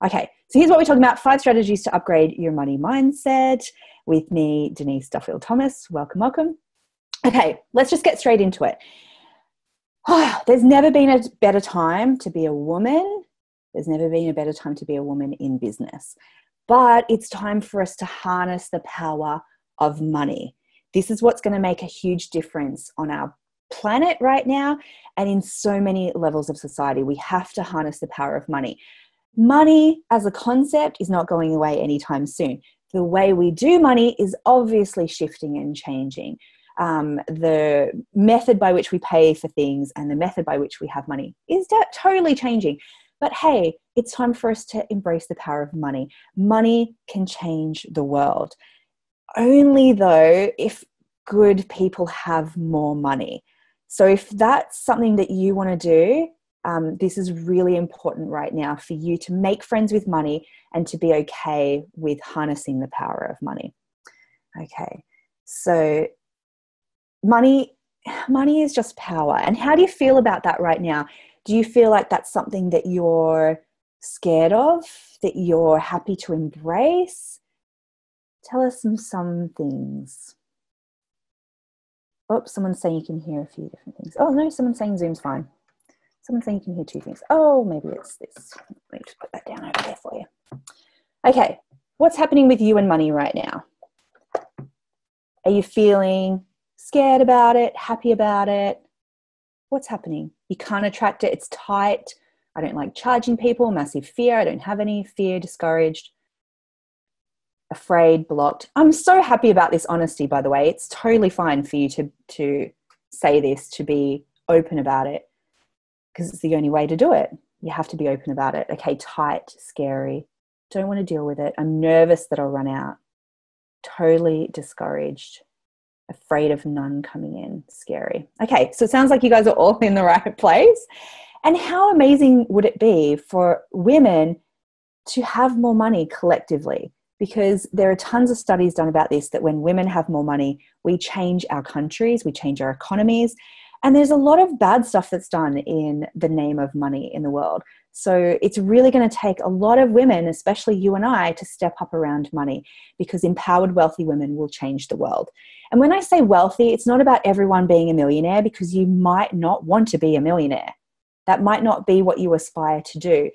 Okay, so here's what we're talking about: 5 strategies to upgrade your money mindset with me, Denise Duffield-Thomas. Welcome, welcome. Okay, let's just get straight into it. There's never been a better time to be a woman. There's never been a better time to be a woman in business. But it's time for us to harness the power of money. This is what's going to make a huge difference on our planet right now and in so many levels of society. We have to harness the power of money. Money as a concept is not going away anytime soon. The way we do money is obviously shifting and changing. The method by which we pay for things and the method by which we have money is totally changing. But hey, it's time for us to embrace the power of money. Money can change the world. Only though if good people have more money. So if that's something that you want to do, this is really important right now for you to make friends with money and to be okay with harnessing the power of money. Okay, so money is just power. And how do you feel about that right now? Do you feel like that's something that you're scared of, that you're happy to embrace? Tell us some things. Oh, someone's saying you can hear a few different things. Oh, no, someone's saying Zoom's fine. Someone's saying you can hear 2 things. Oh, maybe it's this. Let me just put that down over there for you. Okay, what's happening with you and money right now? Are you feeling scared about it, happy about it? What's happening? You can't attract it. It's tight. I don't like charging people. Massive fear. I don't have any fear. Discouraged. Afraid. Blocked. I'm so happy about this honesty, by the way. It's totally fine for you to say this, to be open about it, because it's the only way to do it. You have to be open about it. Okay, tight, scary. Don't want to deal with it. I'm nervous that I'll run out. Totally discouraged. Afraid of none coming in. Scary. Okay, so it sounds like you guys are all in the right place. And how amazing would it be for women to have more money collectively? Because there are tons of studies done about this, that when women have more money, we change our countries, we change our economies. And there's a lot of bad stuff that's done in the name of money in the world. So it's really going to take a lot of women, especially you and I, to step up around money, because empowered, wealthy women will change the world. And when I say wealthy, it's not about everyone being a millionaire, because you might not want to be a millionaire. That might not be what you aspire to do.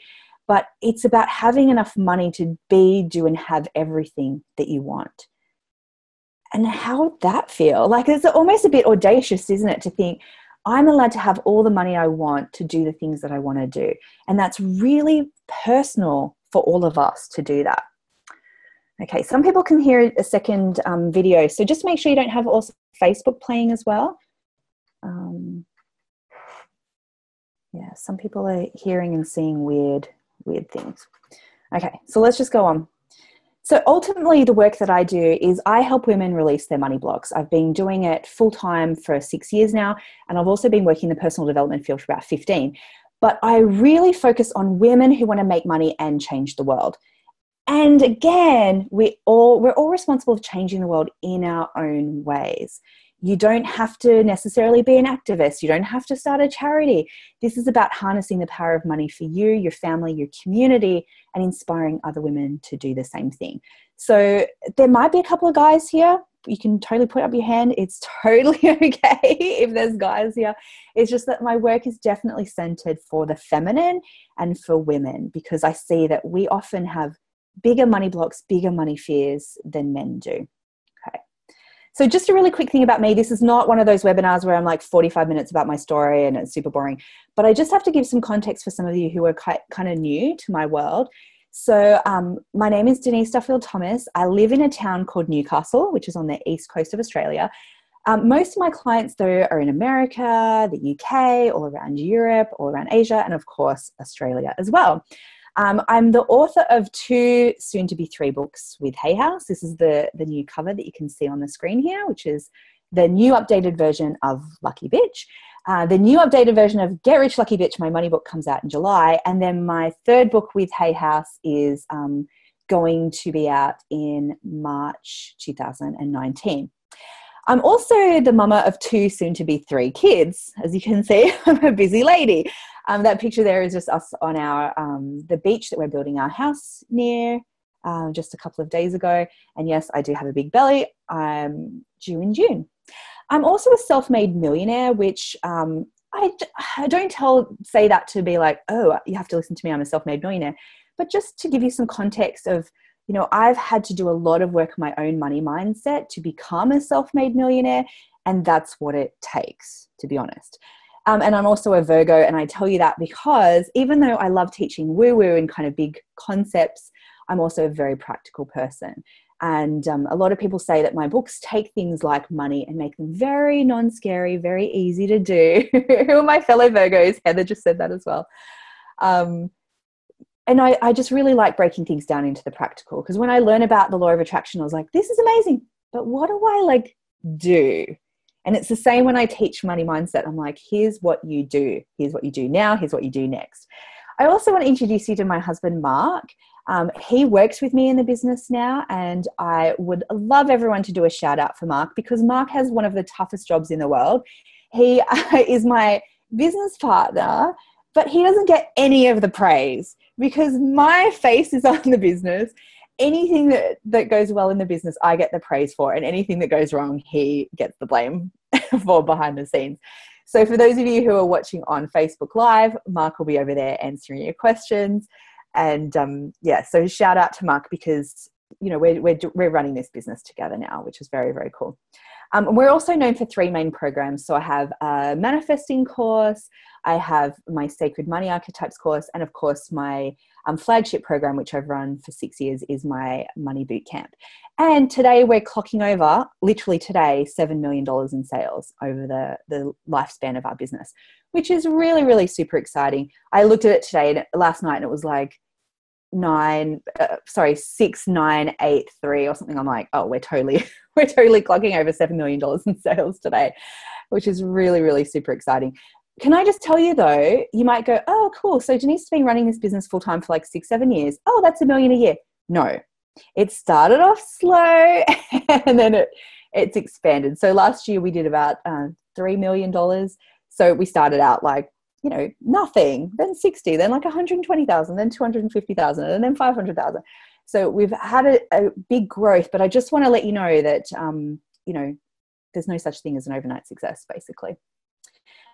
But it's about having enough money to be, do, and have everything that you want. And how would that feel? Like, it's almost a bit audacious, isn't it, to think, I'm allowed to have all the money I want to do the things that I want to do. And that's really personal for all of us to do that. Okay, some people can hear a second video. So just make sure you don't have also Facebook playing as well. Yeah, some people are hearing and seeing weird things. Okay, so let's just go on. So ultimately, the work that I do is I help women release their money blocks. I've been doing it full-time for 6 years now, and I've also been working in the personal development field for about 15. But I really focus on women who want to make money and change the world. And again, we're all responsible for changing the world in our own ways. You don't have to necessarily be an activist. You don't have to start a charity. This is about harnessing the power of money for you, your family, your community, and inspiring other women to do the same thing. So there might be a couple of guys here. You can totally put up your hand. It's totally okay if there's guys here. It's just that my work is definitely centered for the feminine and for women, because I see that we often have bigger money blocks, bigger money fears than men do. Okay. So just a really quick thing about me. This is not one of those webinars where I'm like 45 minutes about my story and it's super boring, but I just have to give some context for some of you who are kind of new to my world. So my name is Denise Duffield-Thomas. I live in a town called Newcastle, which is on the east coast of Australia. Most of my clients, though, are in America, the UK, all around Europe, all around Asia, and of course, Australia as well. I'm the author of 2, soon to be 3 books with Hay House. This is the new cover that you can see on the screen here, which is the new updated version of Lucky Bitch. The new updated version of Get Rich Lucky Bitch, my money book, comes out in July. And then my 3rd book with Hay House is going to be out in March 2019. I'm also the mama of 2, soon to be 3 kids. As you can see, I'm a busy lady. That picture there is just us on our the beach that we're building our house near just a couple of days ago. And yes, I do have a big belly. I'm due in June. I'm also a self-made millionaire, which I don't say that to be like, oh, you have to listen to me, I'm a self-made millionaire. But just to give you some context of, I've had to do a lot of work on my own money mindset to become a self-made millionaire. And that's what it takes, to be honest. And I'm also a Virgo. And I tell you that because even though I love teaching woo-woo and kind of big concepts, I'm also a very practical person. And a lot of people say that my books take things like money and make them very non-scary, very easy to do. Who are my fellow Virgos? Heather just said that as well. And I just really like breaking things down into the practical, because when I learn about the law of attraction, I was like, this is amazing, but what do I do? And it's the same when I teach money mindset. I'm like, here's what you do. Here's what you do now. Here's what you do next. I also want to introduce you to my husband, Mark. He works with me in the business now, and I would love everyone to do a shout out for Mark, because Mark has one of the toughest jobs in the world. He is my business partner, but he doesn't get any of the praise because my face is on the business. Anything that goes well in the business, I get the praise for, and anything that goes wrong, he gets the blame for behind the scenes. So for those of you who are watching on Facebook Live, Mark will be over there answering your questions. And so shout out to Mark, because we're running this business together now, which is very, very cool. We're also known for 3 main programs. So I have a manifesting course, I have my Sacred Money Archetypes course, and of course my flagship program, which I've run for 6 years, is my Money Bootcamp. And today we're clocking over, literally today, $7 million in sales over the lifespan of our business, which is really, really super exciting. I looked at it last night, and it was like 6983 or something. I'm like, oh, we're totally clocking over $7 million in sales today, which is really, really super exciting. Can I just tell you though, you might go, oh, cool. So Denise has been running this business full time for like 6-7 years. Oh, that's $1 million a year. No, it started off slow and then it's expanded. So last year we did about $3 million. So we started out like, nothing, then 60, then like 120,000, then 250,000, and then 500,000. So we've had a big growth, but I just want to let you know that, there's no such thing as an overnight success, basically.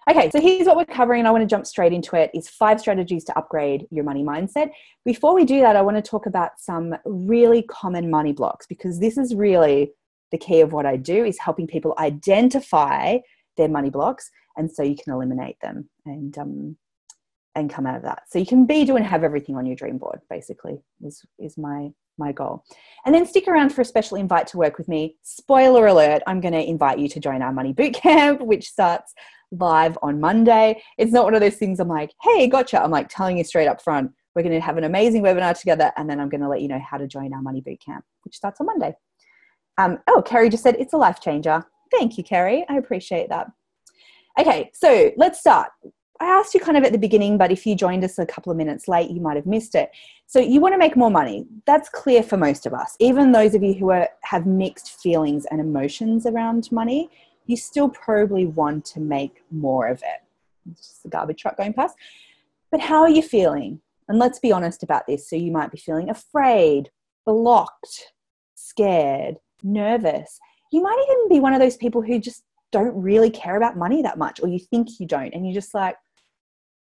Okay, so here's what we're covering, and I want to jump straight into it, is 5 strategies to upgrade your money mindset. Before we do that, I want to talk about some really common money blocks, because this is really the key of what I do, is helping people identify their money blocks, and so you can eliminate them and come out of that. So you can do and have everything on your dream board, basically, is my goal. And then stick around for a special invite to work with me. Spoiler alert, I'm going to invite you to join our Money Bootcamp, which starts live on Monday. It's not one of those things I'm like, hey, gotcha. I'm like telling you straight up front, we're going to have an amazing webinar together, and then I'm going to let you know how to join our Money Bootcamp, which starts on Monday. Kerry just said it's a life changer. Thank you, Kerry. I appreciate that. Okay, so let's start. I asked you kind of at the beginning, but if you joined us a couple of minutes late, you might have missed it. So you want to make more money. That's clear for most of us. Even those of you who have mixed feelings and emotions around money, you still probably want to make more of it. It's just a garbage truck going past. But how are you feeling? And let's be honest about this. So you might be feeling afraid, blocked, scared, nervous. You might even be one of those people who just don't really care about money that much, or you think you don't, and you're just like,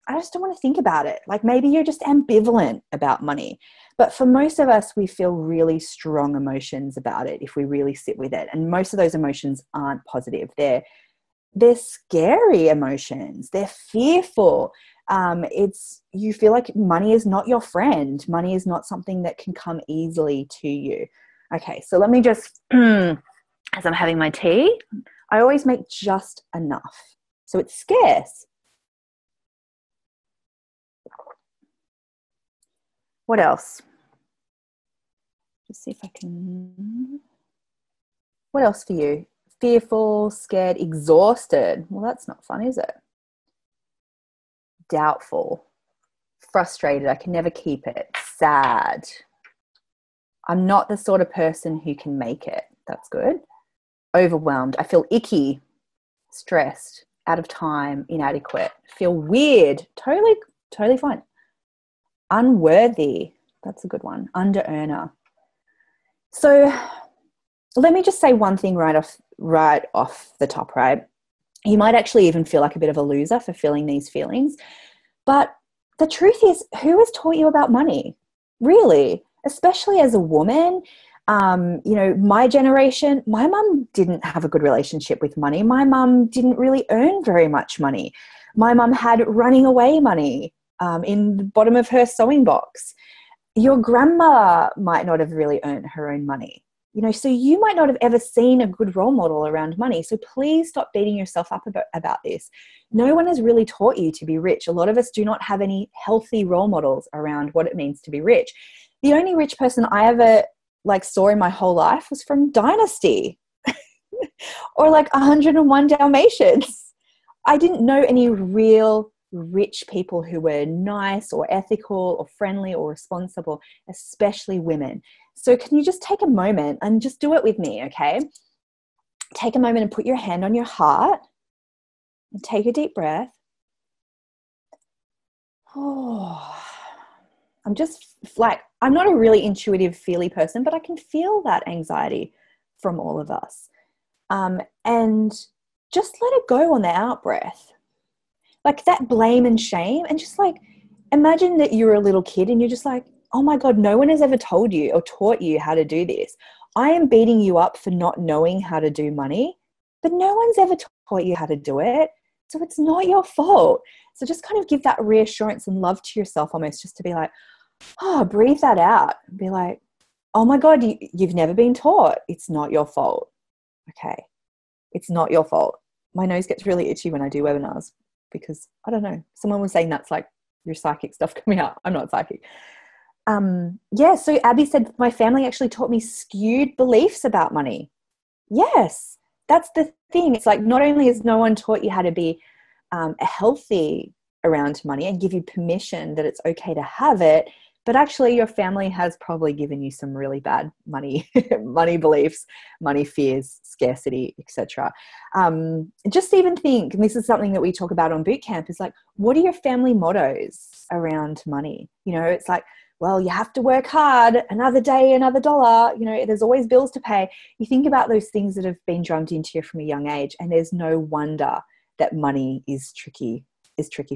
I just don't want to think about it. Like maybe you're just ambivalent about money. But for most of us, we feel really strong emotions about it if we really sit with it. And most of those emotions aren't positive. They're scary emotions. They're fearful. You feel like money is not your friend. Money is not something that can come easily to you. Okay, so let me just, as I'm having my tea, I always make just enough. So it's scarce. What else? Just see if I can. What else for you? Fearful, scared, exhausted. Well, that's not fun, is it? Doubtful, frustrated. I can never keep it. Sad. I'm not the sort of person who can make it. That's good. overwhelmed. I feel icky, stressed, out of time, inadequate, feel weird. Totally fine. Unworthy. That's a good one. Under earner. So let me just say one thing right off the top, right? You might actually even feel like a bit of a loser for feeling these feelings. But the truth is, who has taught you about money? Really? Especially as a woman, my generation, my mum didn't have a good relationship with money. My mum didn't really earn very much money. My mum had running away money in the bottom of her sewing box. Your grandma might not have really earned her own money. So you might not have ever seen a good role model around money. So please stop beating yourself up about this. No one has really taught you to be rich. A lot of us do not have any healthy role models around what it means to be rich. The only rich person I ever saw in my whole life was from Dynasty or 101 Dalmatians. I didn't know any real rich people who were nice or ethical or friendly or responsible, especially women. So can you just take a moment and just do it with me, okay? Take a moment and put your hand on your heart and take a deep breath. Oh, I'm not a really intuitive, feely person, but I can feel that anxiety from all of us. And just let it go on the out breath. That blame and shame, and just imagine that you're a little kid and you're just oh my God, no one has ever told you or taught you how to do this. I am beating you up for not knowing how to do money, but no one's ever taught you how to do it. So it's not your fault. So just kind of give that reassurance and love to yourself, almost just to be breathe that out and be oh my God, you've never been taught. It's not your fault. Okay. It's not your fault. My nose gets really itchy when I do webinars because I don't know, someone was saying that's your psychic stuff coming out. I'm not psychic. So Abby said, my family actually taught me skewed beliefs about money. Yes, that's the thing. It's not only has no one taught you how to be healthy around money and give you permission that it's okay to have it, but actually your family has probably given you some really bad money beliefs, money fears, scarcity, etc. Just even think, and this is something that we talk about on boot camp, is what are your family mottos around money? It's well, you have to work hard, another day, another dollar, there's always bills to pay. You think about those things that have been drummed into you from a young age, and there's no wonder that money is tricky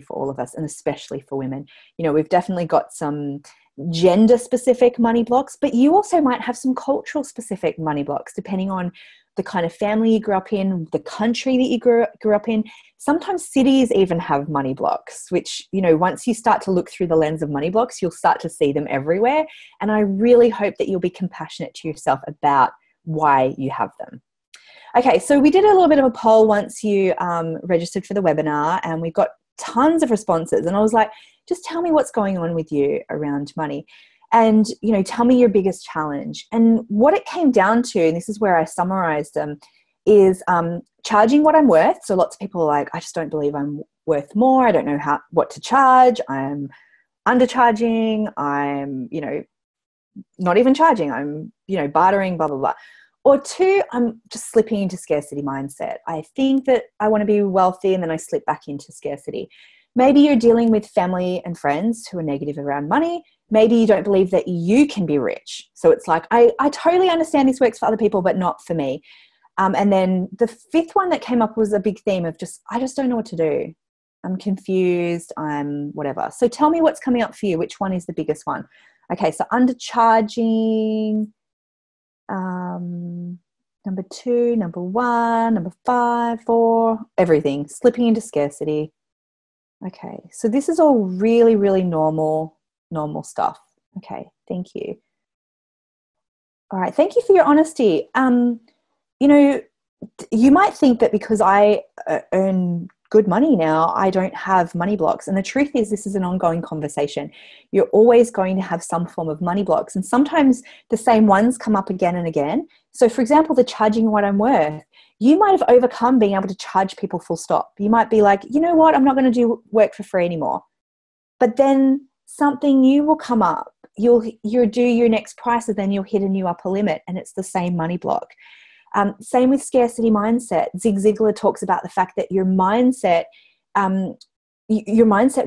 for all of us, and especially for women. We've definitely got some gender specific money blocks, but you also might have some cultural specific money blocks depending on the kind of family you grew up in, the country that you grew up in. Sometimes cities even have money blocks, which, once you start to look through the lens of money blocks, you'll start to see them everywhere. And I really hope that you'll be compassionate to yourself about why you have them. Okay, so we did a little bit of a poll once you registered for the webinar, and we got tons of responses. And I was just tell me what's going on with you around money. And, tell me your biggest challenge. And what it came down to, and this is where I summarized them, is charging what I'm worth. So lots of people are I just don't believe I'm worth more. I don't know what to charge. I'm undercharging. I'm, not even charging. I'm, bartering, blah, blah, blah. Or two, I'm just slipping into scarcity mindset. I think that I want to be wealthy and then I slip back into scarcity. Maybe you're dealing with family and friends who are negative around money. Maybe you don't believe that you can be rich. So it's I totally understand this works for other people, but not for me. And then the fifth one that came up was a big theme of I just don't know what to do. I'm confused. I'm whatever. So tell me what's coming up for you. Which one is the biggest one? Okay, so undercharging, number 2, number 1, number 5, 4, everything, slipping into scarcity. Okay, so this is all really, really normal stuff. Okay, thank you. All right, thank you for your honesty. You might think that because I earn good money now, I don't have money blocks. And the truth is, this is an ongoing conversation. You're always going to have some form of money blocks. And sometimes the same ones come up again and again. So for example, the charging what I'm worth, you might have overcome being able to charge people full stop. You might be you know what, I'm not going to do work for free anymore. But then something new will come up. You'll do your next price, and then you'll hit a new upper limit, and it's the same money block. Same with scarcity mindset. Zig Ziglar talks about the fact that your mindset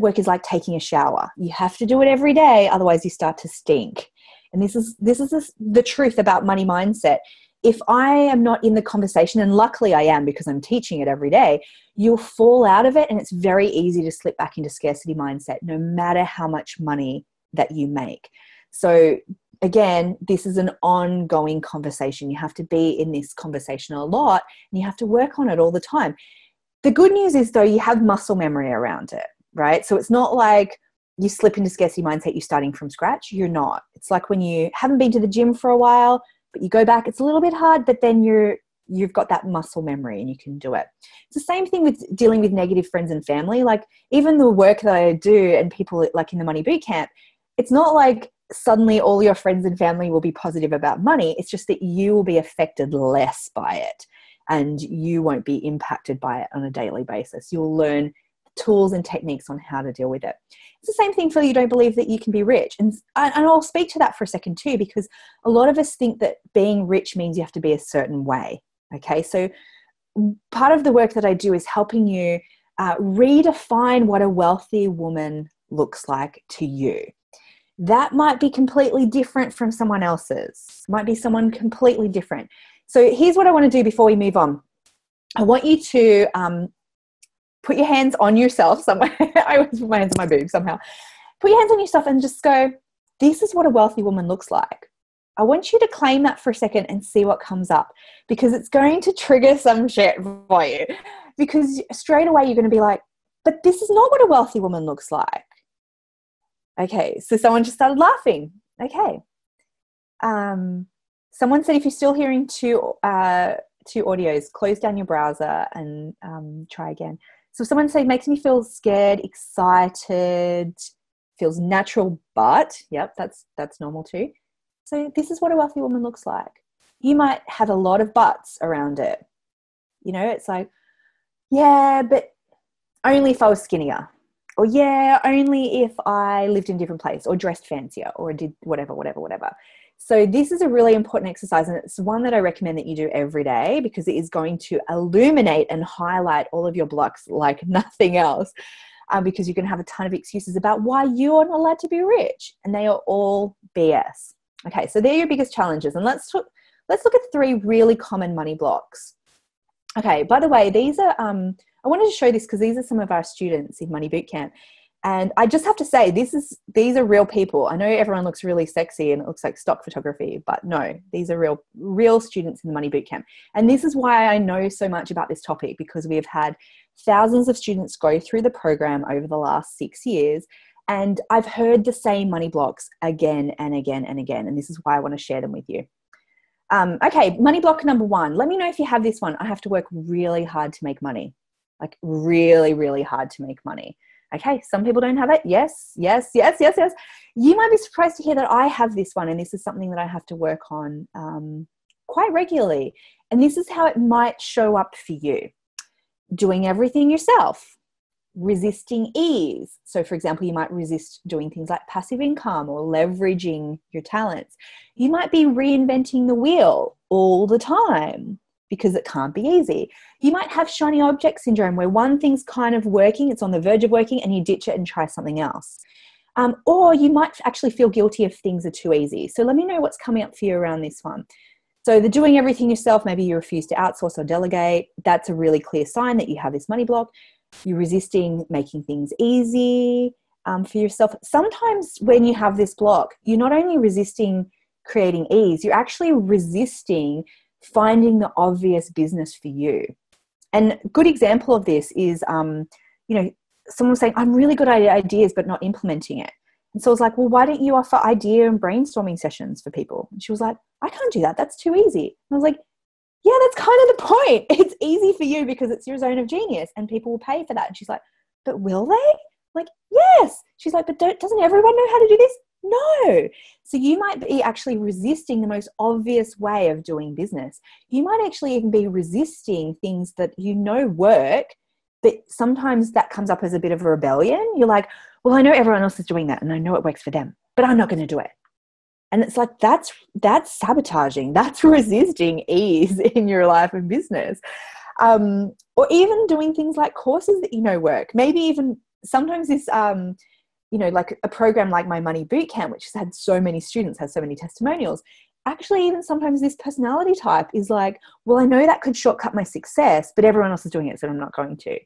work is like taking a shower. You have to do it every day, otherwise you start to stink. And this is the truth about money mindset. If I am not in the conversation, and luckily I am because I'm teaching it every day, you'll fall out of it, and it's very easy to slip back into scarcity mindset no matter how much money that you make. So again, this is an ongoing conversation. You have to be in this conversation a lot, and you have to work on it all the time. The good news is, though, you have muscle memory around it, right? So it's not like you slip into scarcity mindset, you're starting from scratch. You're not. It's like when you haven't been to the gym for a while, but you go back, it's a little bit hard, but then you've got that muscle memory and you can do it. It's the same thing with dealing with negative friends and family. Like even the work that I do and people like in the money boot camp, it's not like suddenly all your friends and family will be positive about money. It's just that you will be affected less by it and you won't be impacted by it on a daily basis. You'll learn tools and techniques on how to deal with it. It's the same thing for you don't believe that you can be rich. And I'll speak to that for a second too, because a lot of us think that being rich means you have to be a certain way. Okay, so part of the work that I do is helping you redefine what a wealthy woman looks like to you. That might be completely different from someone else's. Might be someone completely different. So here's what I want to do before we move on. I want you to put your hands on yourself somewhere. I always put my hands on my boobs somehow. Put your hands on yourself and just go, this is what a wealthy woman looks like. I want you to claim that for a second and see what comes up, because it's going to trigger some shit for you. Because straight away you're going to be like, but this is not what a wealthy woman looks like. Okay, so someone just started laughing. Okay. Someone said if you're still hearing two audios, close down your browser and try again. So someone said, makes me feel scared, excited, feels natural, but, yep, that's normal too. So this is what a wealthy woman looks like. You might have a lot of buts around it. You know, it's like, yeah, but only if I was skinnier. Or yeah, only if I lived in a different place or dressed fancier or did whatever. So this is a really important exercise, and it's one that I recommend that you do every day because it is going to illuminate and highlight all of your blocks like nothing else, because you're going to have a ton of excuses about why you are not allowed to be rich, and they are all BS. Okay, so they're your biggest challenges, and let's look at 3 really common money blocks. Okay, by the way, these are I wanted to show this because these are some of our students in Money Bootcamp. And I just have to say, these are real people. I know everyone looks really sexy and it looks like stock photography, but no, these are real students in the Money Bootcamp. And this is why I know so much about this topic, because we have had thousands of students go through the program over the last 6 years. And I've heard the same money blocks again and again and again. And this is why I want to share them with you. Okay, money block number 1. Let me know if you have this one. I have to work really hard to make money. Like really, really hard to make money. Okay, some people don't have it. Yes. You might be surprised to hear that I have this one, and this is something that I have to work on quite regularly. And this is how it might show up for you. Doing everything yourself. Resisting ease. So for example, you might resist doing things like passive income or leveraging your talents. You might be reinventing the wheel all the time because it can't be easy. You might have shiny object syndrome where one thing's kind of working, it's on the verge of working, and you ditch it and try something else. Or you might actually feel guilty if things are too easy. So let me know what's coming up for you around this one. So the doing everything yourself, maybe you refuse to outsource or delegate. That's a really clear sign that you have this money block. You're resisting making things easy for yourself. Sometimes when you have this block, you're not only resisting creating ease, you're actually resisting finding the obvious business for you. And a good example of this is, someone was saying, I'm really good at ideas, but not implementing it. And so I was like, well, why don't you offer idea and brainstorming sessions for people? And she was like, I can't do that. That's too easy. And I was like, yeah, that's kind of the point. It's easy for you because it's your zone of genius and people will pay for that. And she's like, but will they? I'm like, yes. She's like, but doesn't everyone know how to do this? No. So you might be actually resisting the most obvious way of doing business. You might actually even be resisting things that you know work, but sometimes that comes up as a bit of a rebellion. You're like, well, I know everyone else is doing that and I know it works for them, but I'm not going to do it. And it's like, that's sabotaging, that's resisting ease in your life and business. Or even doing things like courses that you know work. Maybe even sometimes this, like a program like my Money Bootcamp, which has had so many students, has so many testimonials. Actually, even sometimes this personality type is like, well, I know that could shortcut my success, but everyone else is doing it, so I'm not going to.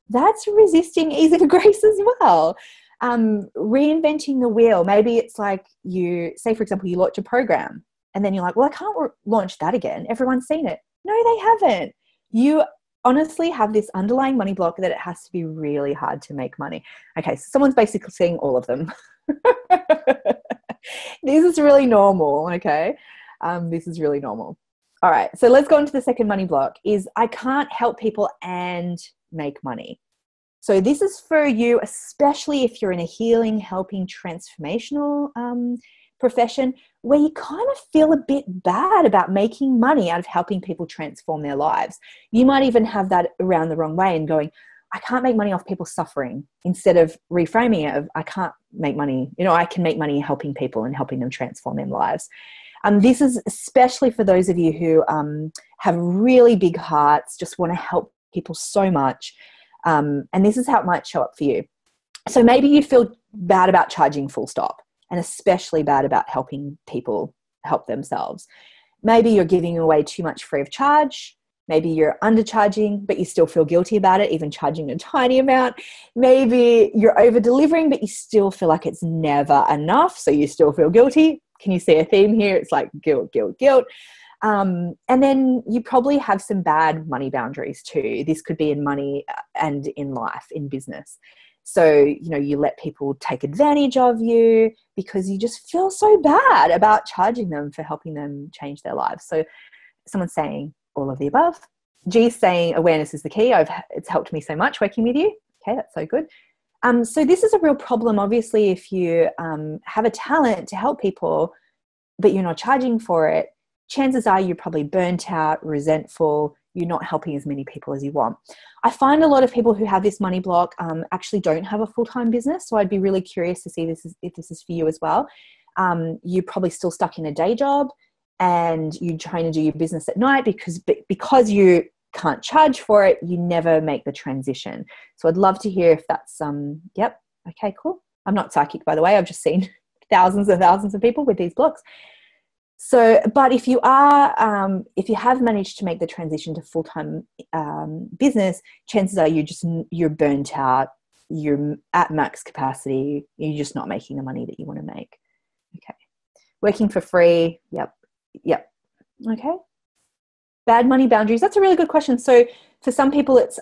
That's resisting ease and grace as well. Reinventing the wheel. Maybe it's like you say, for example, you launch a program and then you're like, well, I can't launch that again. Everyone's seen it. No, they haven't. You honestly have this underlying money block that it has to be really hard to make money. Okay, so someone's basically saying all of them. This is really normal, okay? This is really normal. All right, so let's go into the second money block is I can't help people and make money. So this is for you, especially if you're in a healing, helping, transformational profession where you kind of feel a bit bad about making money out of helping people transform their lives. You might even have that around the wrong way and going, I can't make money off people suffering, instead of reframing it of I can't make money, I can make money helping people and helping them transform their lives. This is especially for those of you who have really big hearts, just want to help people so much. And this is how it might show up for you. So maybe you feel bad about charging full stop, and especially bad about helping people help themselves. Maybe you're giving away too much free of charge. Maybe you're undercharging, but you still feel guilty about it, even charging a tiny amount. Maybe you're over delivering, but you still feel like it's never enough, so you still feel guilty. Can you see a theme here? It's like guilt, guilt, guilt. And then you probably have some bad money boundaries too. This could be in money and in life, in business. So, you let people take advantage of you because you just feel so bad about charging them for helping them change their lives. So someone's saying all of the above. G's saying awareness is the key. It's helped me so much working with you. Okay, that's so good. So this is a real problem, obviously, if you have a talent to help people, but you're not charging for it. Chances are you're probably burnt out, resentful, you're not helping as many people as you want. I find a lot of people who have this money block actually don't have a full-time business. So I'd be really curious to see if this is for you as well. You're probably still stuck in a day job and you're trying to do your business at night because you can't charge for it, you never make the transition. So I'd love to hear if that's, yep, okay, cool. I'm not psychic, by the way. I've just seen thousands and thousands of people with these blocks. So, but if you have managed to make the transition to full-time business, chances are you're burnt out, you're at max capacity, you're just not making the money that you want to make. Okay. Working for free. Yep. Okay. Bad money boundaries. That's a really good question. So for some people, it's,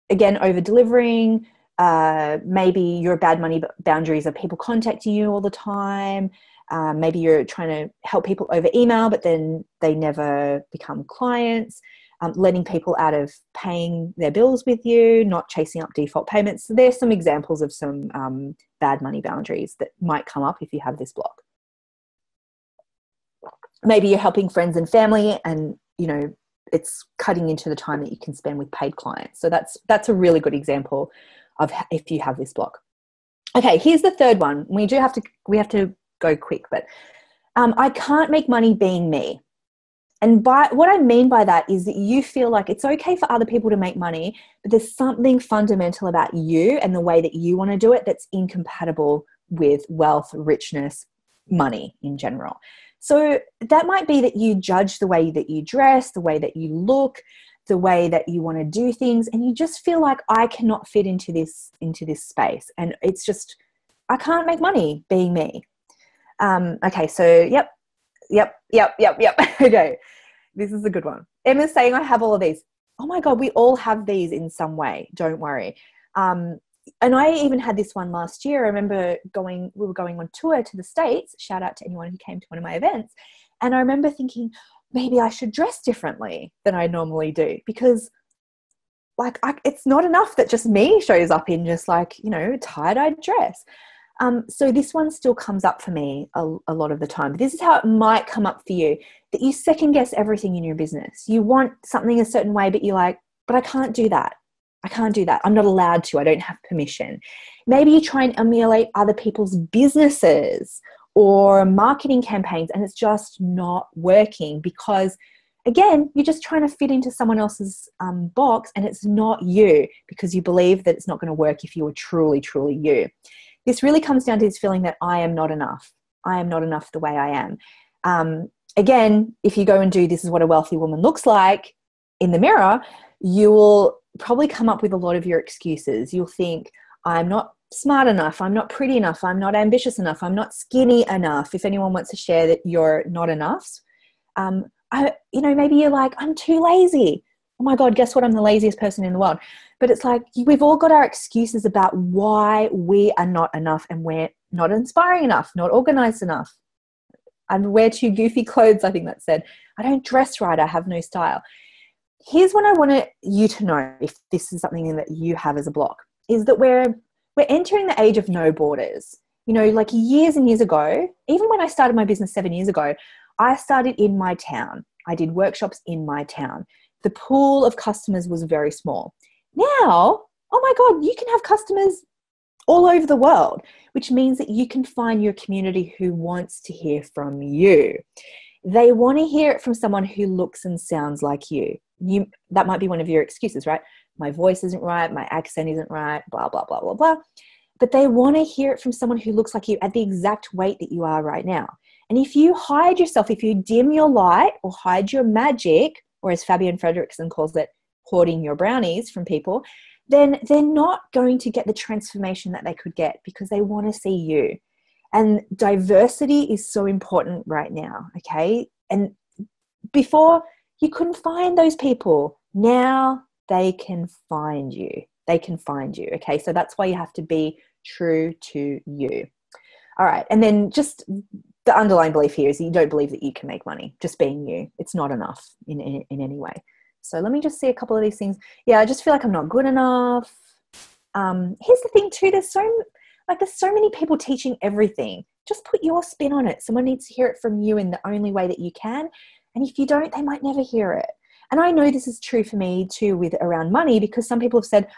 again, over delivering. Maybe your bad money boundaries are people contacting you all the time. Maybe you're trying to help people over email, but then they never become clients. Letting people out of paying their bills with you, not chasing up default payments. So there's some examples of some bad money boundaries that might come up if you have this block. Maybe you're helping friends and family and, it's cutting into the time that you can spend with paid clients. So that's a really good example of if you have this block. Okay, here's the third one. We have to go quick, but I can't make money being me. And what I mean by that is that you feel like it's okay for other people to make money, but there's something fundamental about you and the way that you want to do it that's incompatible with wealth, richness, money in general. So that might be that you judge the way that you dress, the way that you look, the way that you want to do things, and you just feel like I cannot fit into this space. And it's just, I can't make money being me. Okay, so yep. Okay, this is a good one. Emma's saying I have all of these. Oh my God, we all have these in some way. Don't worry. And I even had this one last year. I remember we were going on tour to the States. Shout out to anyone who came to one of my events. And I remember thinking, maybe I should dress differently than I normally do, because it's not enough that just me shows up in just tie-dyed dress. So this one still comes up for me a lot of the time. This is how it might come up for you, that you second guess everything in your business. You want something a certain way, but you're like, but I can't do that. I'm not allowed to. I don't have permission. Maybe you try and emulate other people's businesses or marketing campaigns, and it's just not working because, again, you're just trying to fit into someone else's box, and it's not you because you believe that it's not going to work if you are truly, truly you. This really comes down to this feeling that I am not enough. I am not enough the way I am. Again, if you go and do this is what a wealthy woman looks like in the mirror, you will probably come up with a lot of your excuses. You'll think, I'm not smart enough, I'm not pretty enough, I'm not ambitious enough, I'm not skinny enough. If anyone wants to share that you're not enough, maybe you're like, I'm too lazy. Oh my God, guess what? I'm the laziest person in the world. But it's like, we've all got our excuses about why we are not enough, and we're not inspiring enough, not organized enough. I wear too goofy clothes, I think that said. I don't dress right, I have no style. Here's what I want you to know, if this is something that you have as a block, is that we're entering the age of no borders. Like years and years ago, even when I started my business 7 years ago, I started in my town. I did workshops in my town. The pool of customers was very small. Now, oh my God, you can have customers all over the world, which means that you can find your community who wants to hear from you. They want to hear it from someone who looks and sounds like you. That might be one of your excuses, right? My voice isn't right, my accent isn't right, blah, blah, blah, blah, blah. But they want to hear it from someone who looks like you at the exact weight that you are right now. And if you hide yourself, if you dim your light or hide your magic, or as Fabian Fredrickson calls it, hoarding your brownies from people, then they're not going to get the transformation that they could get because they want to see you. And diversity is so important right now, okay? And before, you couldn't find those people. Now they can find you. They can find you, okay? So that's why you have to be true to you. All right, and then just the underlying belief here is that you don't believe that you can make money just being you. It's not enough in any way. So let me just see a couple of these things. Yeah, I just feel like I'm not good enough. Here's the thing too. There's so many people teaching everything. Just put your spin on it. Someone needs to hear it from you in the only way that you can. And if you don't, they might never hear it. And I know this is true for me too with around money, because some people have said,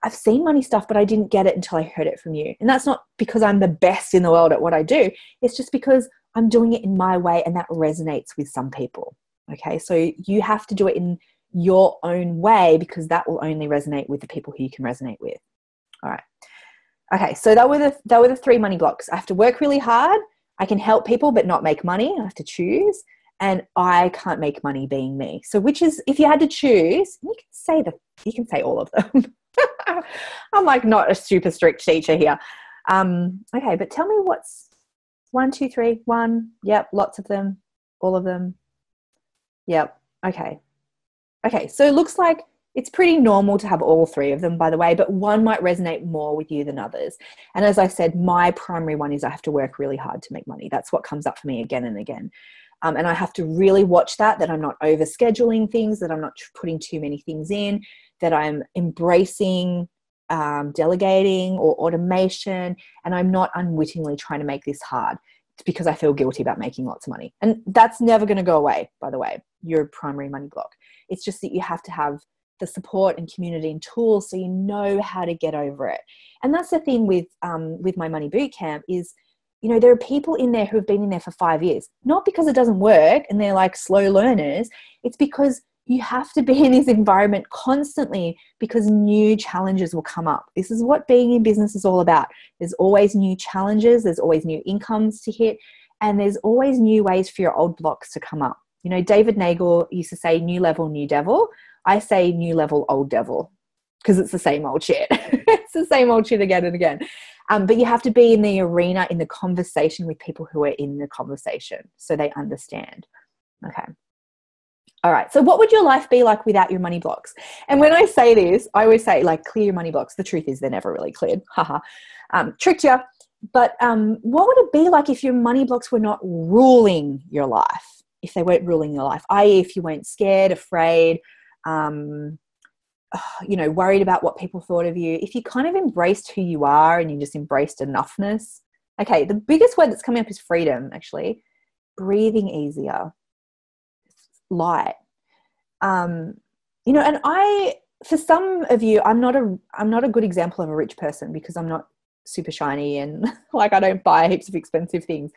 I've seen money stuff, but I didn't get it until I heard it from you. And that's not because I'm the best in the world at what I do. It's just because I'm doing it in my way, and that resonates with some people. Okay, so you have to do it in your own way, because that will only resonate with the people who you can resonate with. All right. Okay, so that were the 3 money blocks. I have to work really hard. I can help people but not make money. I have to choose. And I can't make money being me. So which is, if you had to choose, you can say all of them. I'm like not a super strict teacher here. Okay, but tell me what's 1, 2, 3, 1. Yep, lots of them, all of them. Yep. Okay. So it looks like it's pretty normal to have all 3 of them, by the way, but one might resonate more with you than others. And as I said, my primary one is I have to work really hard to make money. That's what comes up for me again and again. And I have to really watch that I'm not over scheduling things, that I'm not putting too many things in, that I'm embracing delegating or automation, and I'm not unwittingly trying to make this hard. It's because I feel guilty about making lots of money. And that's never going to go away, by the way, your primary money block. It's just that you have to have the support and community and tools so you know how to get over it. And that's the thing with my money bootcamp is, there are people in there who have been in there for 5 years, not because it doesn't work and they're like slow learners. It's because you have to be in this environment constantly, because new challenges will come up. This is what being in business is all about. There's always new challenges. There's always new incomes to hit. And there's always new ways for your old blocks to come up. David Nagel used to say new level, new devil. I say new level, old devil, because it's the same old shit. It's the same old shit again and again. But you have to be in the arena, in the conversation with people who are in the conversation so they understand. Okay. All right. So what would your life be like without your money blocks? And when I say this, I always say clear your money blocks. The truth is they're never really cleared. Haha. Tricked you. But what would it be like if your money blocks were not ruling your life? If they weren't ruling your life, i.e. if you weren't scared, afraid, worried about what people thought of you, if you kind of embraced who you are and you just embraced enoughness. Okay, the biggest word that's coming up is freedom, actually. Breathing easier, light. And for some of you, I'm not a good example of a rich person because I'm not super shiny and like I don't buy heaps of expensive things.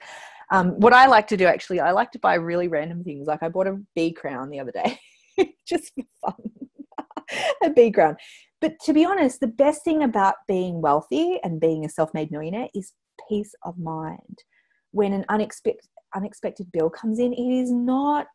What I like to do, actually, I like to buy really random things. Like I bought a bee crown the other day just for fun. A bee crown. But to be honest, the best thing about being wealthy and being a self-made millionaire is peace of mind. When an unexpected bill comes in, it is not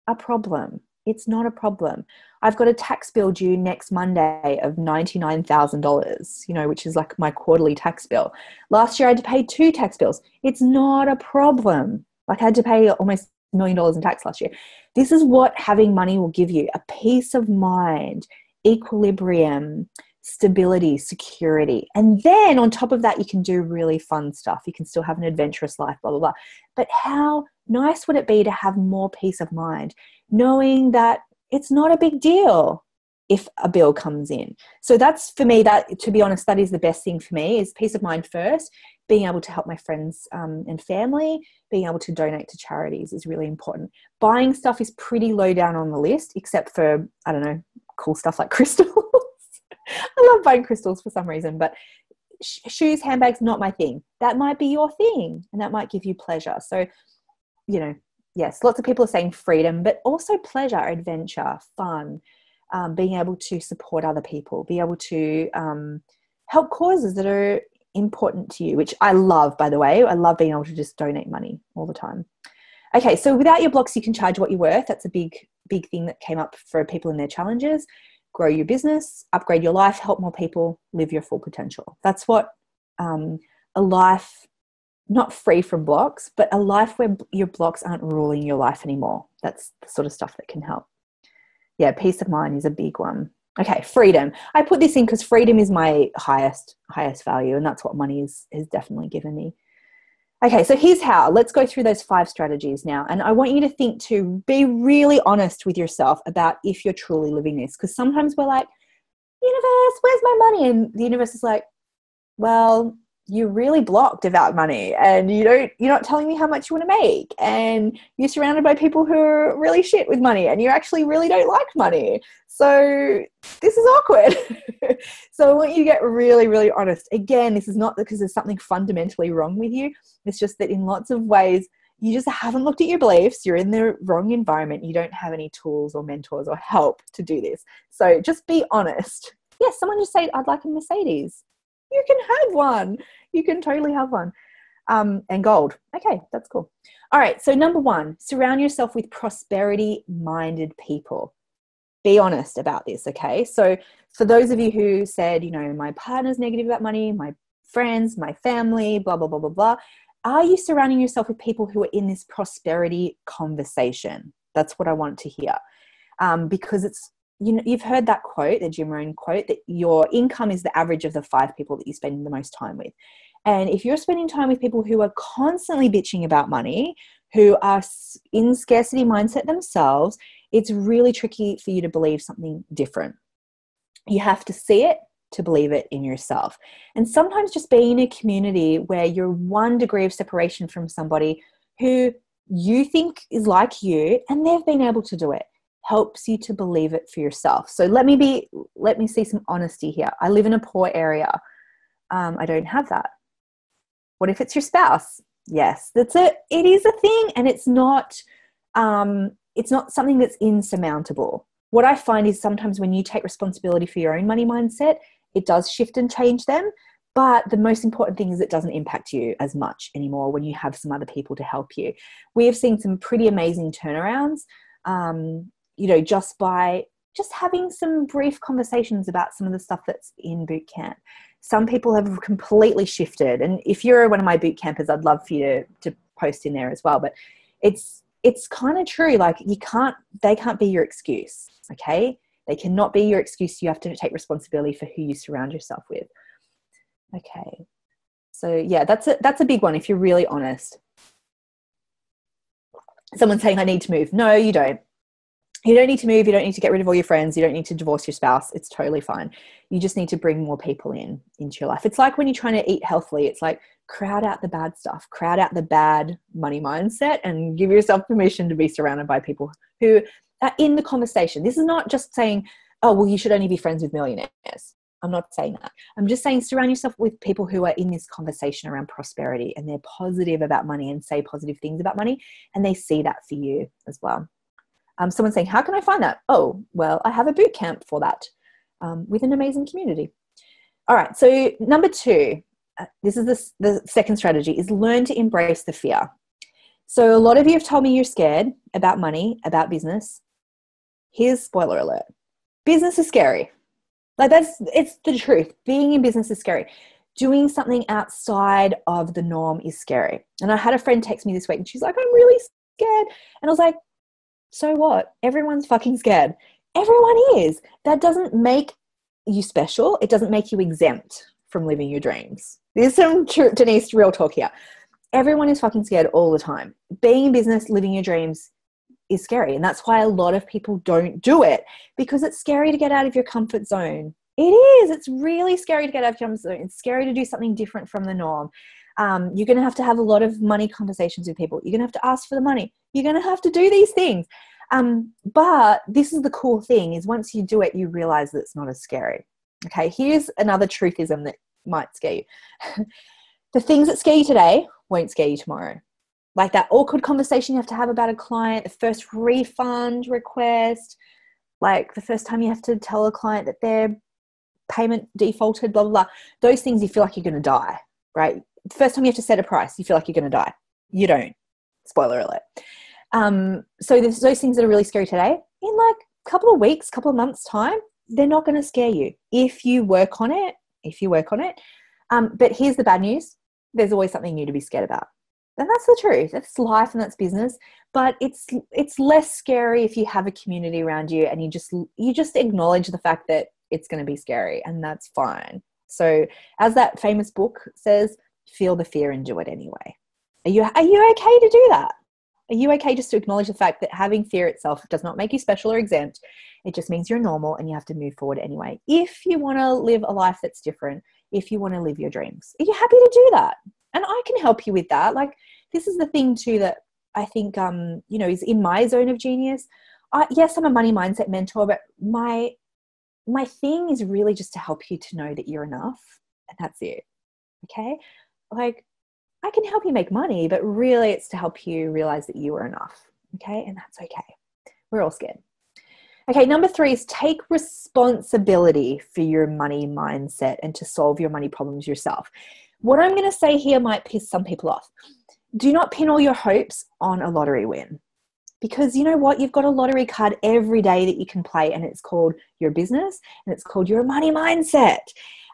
a problem. It's not a problem. I've got a tax bill due next Monday of $99,000, which is like my quarterly tax bill. Last year I had to pay 2 tax bills. It's not a problem. Like I had to pay almost $1 million in tax last year. This is what having money will give you: a peace of mind, equilibrium, stability, security. And then on top of that, you can do really fun stuff. You can still have an adventurous life, blah, blah, blah. But how nice would it be to have more peace of mind, knowing that it's not a big deal if a bill comes in? So that's, for me, that, to be honest, that is the best thing for me, is peace of mind first. Being able to help my friends and family, being able to donate to charities is really important. Buying stuff is pretty low down on the list, except for, I don't know, cool stuff like crystals. I love buying crystals for some reason, but shoes, handbags, not my thing. That might be your thing, and that might give you pleasure. So, yes, lots of people are saying freedom, but also pleasure, adventure, fun, being able to support other people, be able to help causes that are important to you, which I love, by the way. I love being able to just donate money all the time. Okay, so without your blocks, you can charge what you're worth. That's a big thing that came up for people in their challenges. Grow your business, upgrade your life, help more people, live your full potential. That's what a life, not free from blocks, but a life where your blocks aren't ruling your life anymore. That's the sort of stuff that can help. Yeah, peace of mind is a big one. Okay, freedom. I put this in because freedom is my highest value, and that's what money has definitely given me. Okay, so here's how. Let's go through those 5 strategies now. And I want you to be really honest with yourself about if you're truly living this. Because sometimes we're like, universe, where's my money? And the universe is like, well, you're really blocked about money, and you're not telling me how much you want to make, and you're surrounded by people who are really shit with money, and you actually really don't like money. So this is awkward. So I want you to get really, really honest. Again, this is not because there's something fundamentally wrong with you. It's just that in lots of ways, you just haven't looked at your beliefs. You're in the wrong environment. You don't have any tools or mentors or help to do this. So just be honest. Yes, someone just said, I'd like a Mercedes. You can have one. You can totally have one. And gold. Okay, that's cool. All right, so number 1, surround yourself with prosperity-minded people. Be honest about this, okay? So for those of you who said, my partner's negative about money, my friends, my family, blah, blah, blah, blah, blah, are you surrounding yourself with people who are in this prosperity conversation? That's what I want to hear. Because it's, you've heard that quote, the Jim Rohn quote, that your income is the average of the 5 people that you spend the most time with. And if you're spending time with people who are constantly bitching about money, who are in scarcity mindset themselves, it's really tricky for you to believe something different. You have to see it to believe it in yourself. And sometimes just being in a community where you're 1 degree of separation from somebody who you think is like you and they've been able to do it, helps you to believe it for yourself. So let me see some honesty here. I live in a poor area. I don't have that. What if it's your spouse? Yes, it is a thing, and it's not something that's insurmountable. What I find is sometimes when you take responsibility for your own money mindset, it does shift and change them. But the most important thing is it doesn't impact you as much anymore when you have some other people to help you. We have seen some pretty amazing turnarounds, just having some brief conversations about some of the stuff that's in boot camp. Some people have completely shifted. And if you're one of my boot campers, I'd love for you to post in there as well. But it's kind of true. Like they can't be your excuse. Okay. They cannot be your excuse. You have to take responsibility for who you surround yourself with. Okay. So yeah, that's a big one. If you're really honest, someone's saying, I need to move. No, you don't. You don't need to move. You don't need to get rid of all your friends. You don't need to divorce your spouse. It's totally fine. You just need to bring more people into your life. It's like when you're trying to eat healthily, it's like crowd out the bad stuff, crowd out the bad money mindset, and give yourself permission to be surrounded by people who are in the conversation. This is not just saying, oh, well, you should only be friends with millionaires. I'm not saying that. I'm just saying surround yourself with people who are in this conversation around prosperity and they're positive about money and say positive things about money, and they see that for you as well. Someone's saying, how can I find that? Oh, well, I have a boot camp for that with an amazing community. All right. So number 2, this is the second strategy, is learn to embrace the fear. So a lot of you have told me you're scared about money, about business. Here's spoiler alert. Business is scary. Like it's the truth. Being in business is scary. Doing something outside of the norm is scary. And I had a friend text me this week and she's like, I'm really scared. And I was like, so what? Everyone's fucking scared. Everyone is. That doesn't make you special. It doesn't make you exempt from living your dreams. There's some Denise real talk here. Everyone is fucking scared all the time. Being in business, living your dreams is scary. And that's why a lot of people don't do it, because it's scary to get out of your comfort zone. It is. It's really scary to get out of your comfort zone. It's scary to do something different from the norm. You're going to have a lot of money conversations with people. You're going to have to ask for the money. You're going to have to do these things. But this is the cool thing, is once you do it, you realize that it's not as scary. Okay, here's another truthism that might scare you. The things that scare you today won't scare you tomorrow. Like that awkward conversation you have to have about a client, the first refund request, like the first time you have to tell a client that their payment defaulted, blah, blah, blah. Those things you feel like you're going to die, right? The first time you have to set a price, you feel like you're going to die. You don't. Spoiler alert. So there's those things that are really scary today. In like a couple of weeks, couple of months' time, they're not going to scare you if you work on it. But here's the bad news. There's always something new to be scared about. And that's the truth. That's life and that's business. But it's less scary if you have a community around you and you just acknowledge the fact that it's going to be scary, and that's fine. So as that famous book says, feel the fear and do it anyway. Are you okay to do that? Are you okay just to acknowledge the fact that having fear itself does not make you special or exempt? It just means you're normal and you have to move forward anyway. If you want to live a life that's different, if you want to live your dreams, are you happy to do that? And I can help you with that. Like, this is the thing too that I think, is in my zone of genius. Yes, I'm a money mindset mentor, but my thing is really just to help you to know that you're enough, and that's it. Okay. Like, I can help you make money, but really it's to help you realize that you are enough. Okay. And that's okay. We're all scared. Okay. Number 3 is take responsibility for your money mindset and to solve your money problems yourself. What I'm going to say here might piss some people off. Do not pin all your hopes on a lottery win, because you know what? You've got a lottery card every day that you can play, and it's called your business and it's called your money mindset.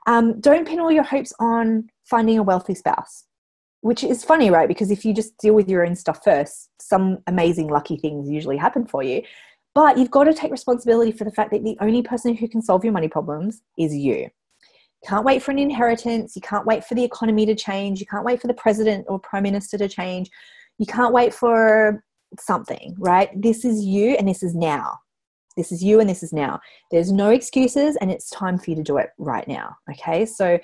Don't pin all your hopes on finding a wealthy spouse, which is funny, right? Because if you just deal with your own stuff first, some amazing lucky things usually happen for you. But you've got to take responsibility for the fact that the only person who can solve your money problems is you. Can't wait for an inheritance. You can't wait for the economy to change. You can't wait for the president or prime minister to change. You can't wait for something, right? This is you and this is now. This is you and this is now. There's no excuses, and it's time for you to do it right now. Okay. So,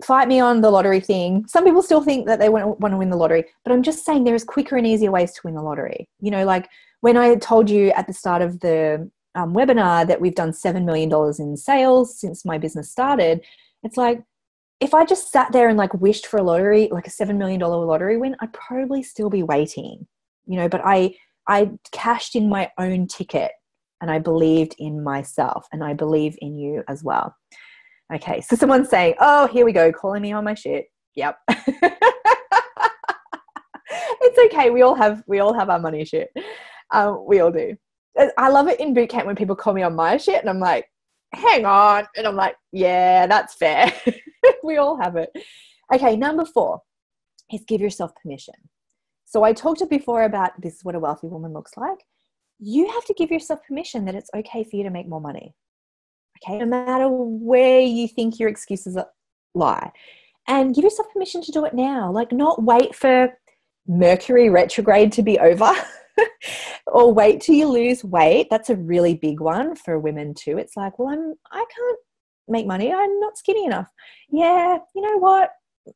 fight me on the lottery thing. Some people still think that they want to win the lottery, but I'm just saying there is quicker and easier ways to win the lottery. You know, like when I told you at the start of the webinar that we've done $7 million in sales since my business started, it's like, if I just sat there and like wished for a lottery, like a $7 million lottery win, I'd probably still be waiting, but I cashed in my own ticket, and I believed in myself, and I believe in you as well. Okay. So someone's saying, oh, here we go, calling me on my shit. Yep. It's okay. We all have our money shit. We all do. I love it in boot camp when people call me on my shit, and I'm like, hang on. And I'm like, yeah, that's fair. We all have it. Okay. Number 4 is give yourself permission. So I talked before about this is what a wealthy woman looks like. You have to give yourself permission that it's okay for you to make more money. Okay. No matter where you think your excuses lie, and give yourself permission to do it now. Like, not wait for Mercury retrograde to be over. Or wait till you lose weight. That's a really big one for women too. It's like, well, I can't make money. I'm not skinny enough. Yeah, you know what?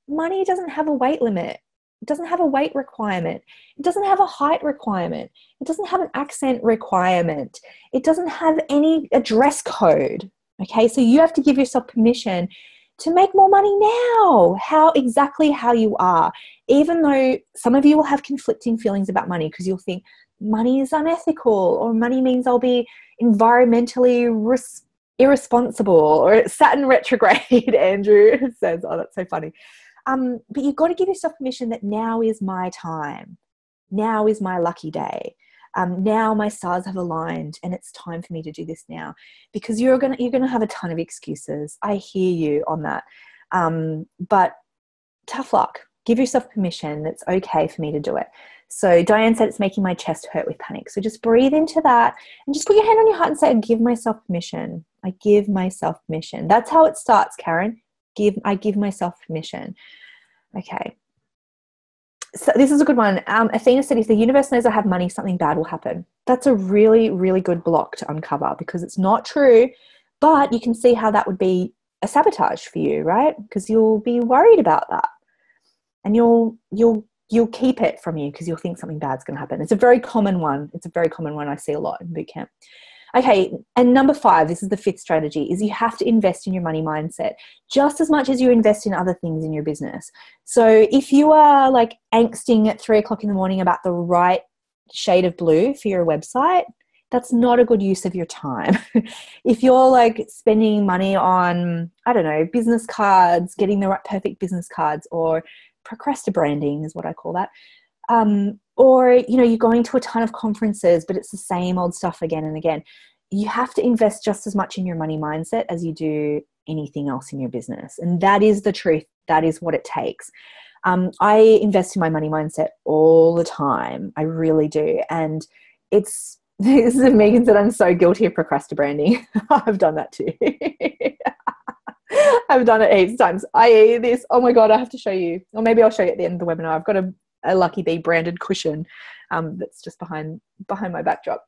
Money doesn't have a weight limit. It doesn't have a weight requirement. It doesn't have a height requirement. It doesn't have an accent requirement. It doesn't have a dress code. Okay, so you have to give yourself permission to make more money now, exactly how you are. Even though some of you will have conflicting feelings about money because you'll think money is unethical, or money means I'll be environmentally irresponsible, or Saturn retrograde, Andrew says. Oh, that's so funny. But you've got to give yourself permission that now is my time. Now is my lucky day. Now my stars have aligned and it's time for me to do this now, because you're gonna have a ton of excuses. I hear you on that. But tough luck. Give yourself permission. That's okay for me to do it. So Diane said it's making my chest hurt with panic. So just breathe into that and just put your hand on your heart and say, I give myself permission. I give myself permission. That's how it starts, Karen. I give myself permission. Okay. So this is a good one. Athena said, if the universe knows I have money, something bad will happen. That's a really, really good block to uncover, because it's not true, but you can see how that would be a sabotage for you, right? Because you'll be worried about that, and you'll keep it from you because you'll think something bad's going to happen. It's a very common one. I see a lot in boot camp. Okay, and number 5, this is the 5th strategy, is you have to invest in your money mindset just as much as you invest in other things in your business. So if you are like angsting at 3 o'clock in the morning about the right shade of blue for your website, that's not a good use of your time. If you're like spending money on, I don't know, business cards, getting the right perfect business cards, or procrastinating is what I call that. Or, you're going to a ton of conferences, but it's the same old stuff again and again. You have to invest just as much in your money mindset as you do anything else in your business. And that is the truth. That is what it takes. I invest in my money mindset all the time. I really do. And this is Megan said, I'm so guilty of procrastinating. I've done that too. I've done it heaps of times. Oh my God, I have to show you. Or maybe I'll show you at the end of the webinar. I've got a Lucky Bee branded cushion that's just behind my backdrop.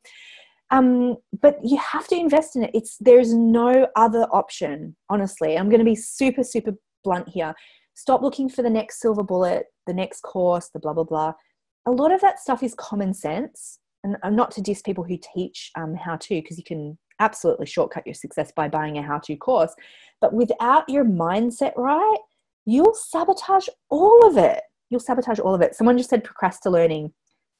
But you have to invest in it. There's no other option, honestly. I'm going to be super, super blunt here. Stop looking for the next silver bullet, the next course, the blah, blah, blah. A lot of that stuff is common sense. And not to diss people who teach how to, because you can absolutely shortcut your success by buying a how-to course. But without your mindset right, you'll sabotage all of it. Someone just said procrastinating.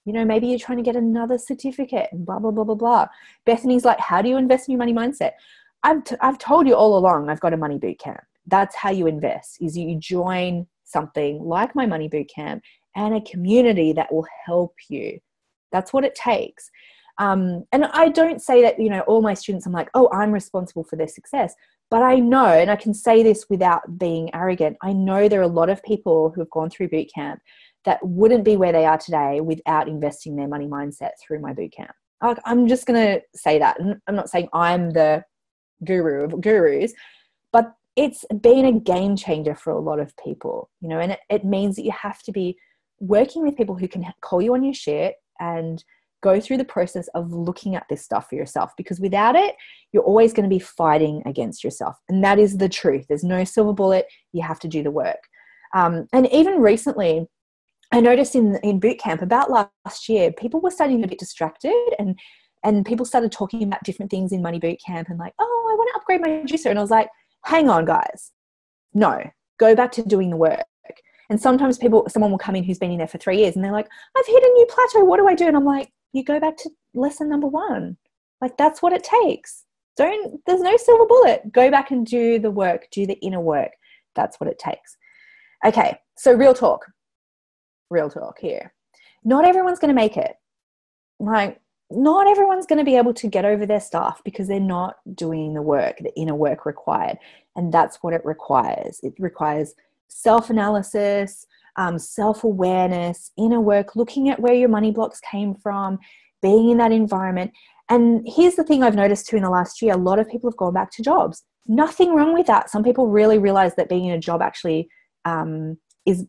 Maybe you're trying to get another certificate and blah, blah, blah, blah, blah. Bethany's like, how do you invest in your money mindset? I've told you all along, I've got a money boot camp. That's how you invest, is you join something like my money boot camp and a community that will help you. That's what it takes. And I don't say that, all my students, I'm like, oh, I'm responsible for their success. But I know, and I can say this without being arrogant, I know there are a lot of people who have gone through boot camp that wouldn't be where they are today without investing their money mindset through my boot camp. I'm just going to say that. And I'm not saying I'm the guru of gurus, but it's been a game changer for a lot of people, and it means that you have to be working with people who can call you on your shit and go through the process of looking at this stuff for yourself, because without it, you're always going to be fighting against yourself. And that is the truth. There's no silver bullet. You have to do the work. And even recently, I noticed in boot camp about last year, people were starting to get a bit distracted, and people started talking about different things in money boot camp and like, oh, I want to upgrade my juicer. And I was like, hang on, guys. No, go back to doing the work. And sometimes someone will come in who's been in there for 3 years and they're like, I've hit a new plateau. What do I do? And I'm like, you go back to lesson number 1. Like, that's what it takes. There's no silver bullet. Go back and do the work, do the inner work. That's what it takes. Okay. So real talk here. Not everyone's going to make it. Like, not everyone's going to be able to get over their stuff because they're not doing the work, the inner work required. And that's what it requires. It requires self-analysis, self-awareness, inner work, looking at where your money blocks came from, being in that environment. And here's the thing I've noticed too in the last year, a lot of people have gone back to jobs. Nothing wrong with that. Some people really realize that being in a job actually is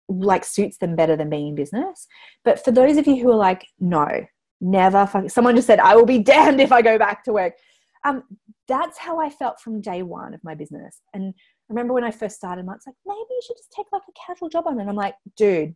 like suits them better than being in business. But for those of you who are like, no, never, someone just said, I will be damned if I go back to work. That's how I felt from day one of my business. And I remember when I first started, Mark's like, maybe you should just take like a casual job on it. And I'm like, dude,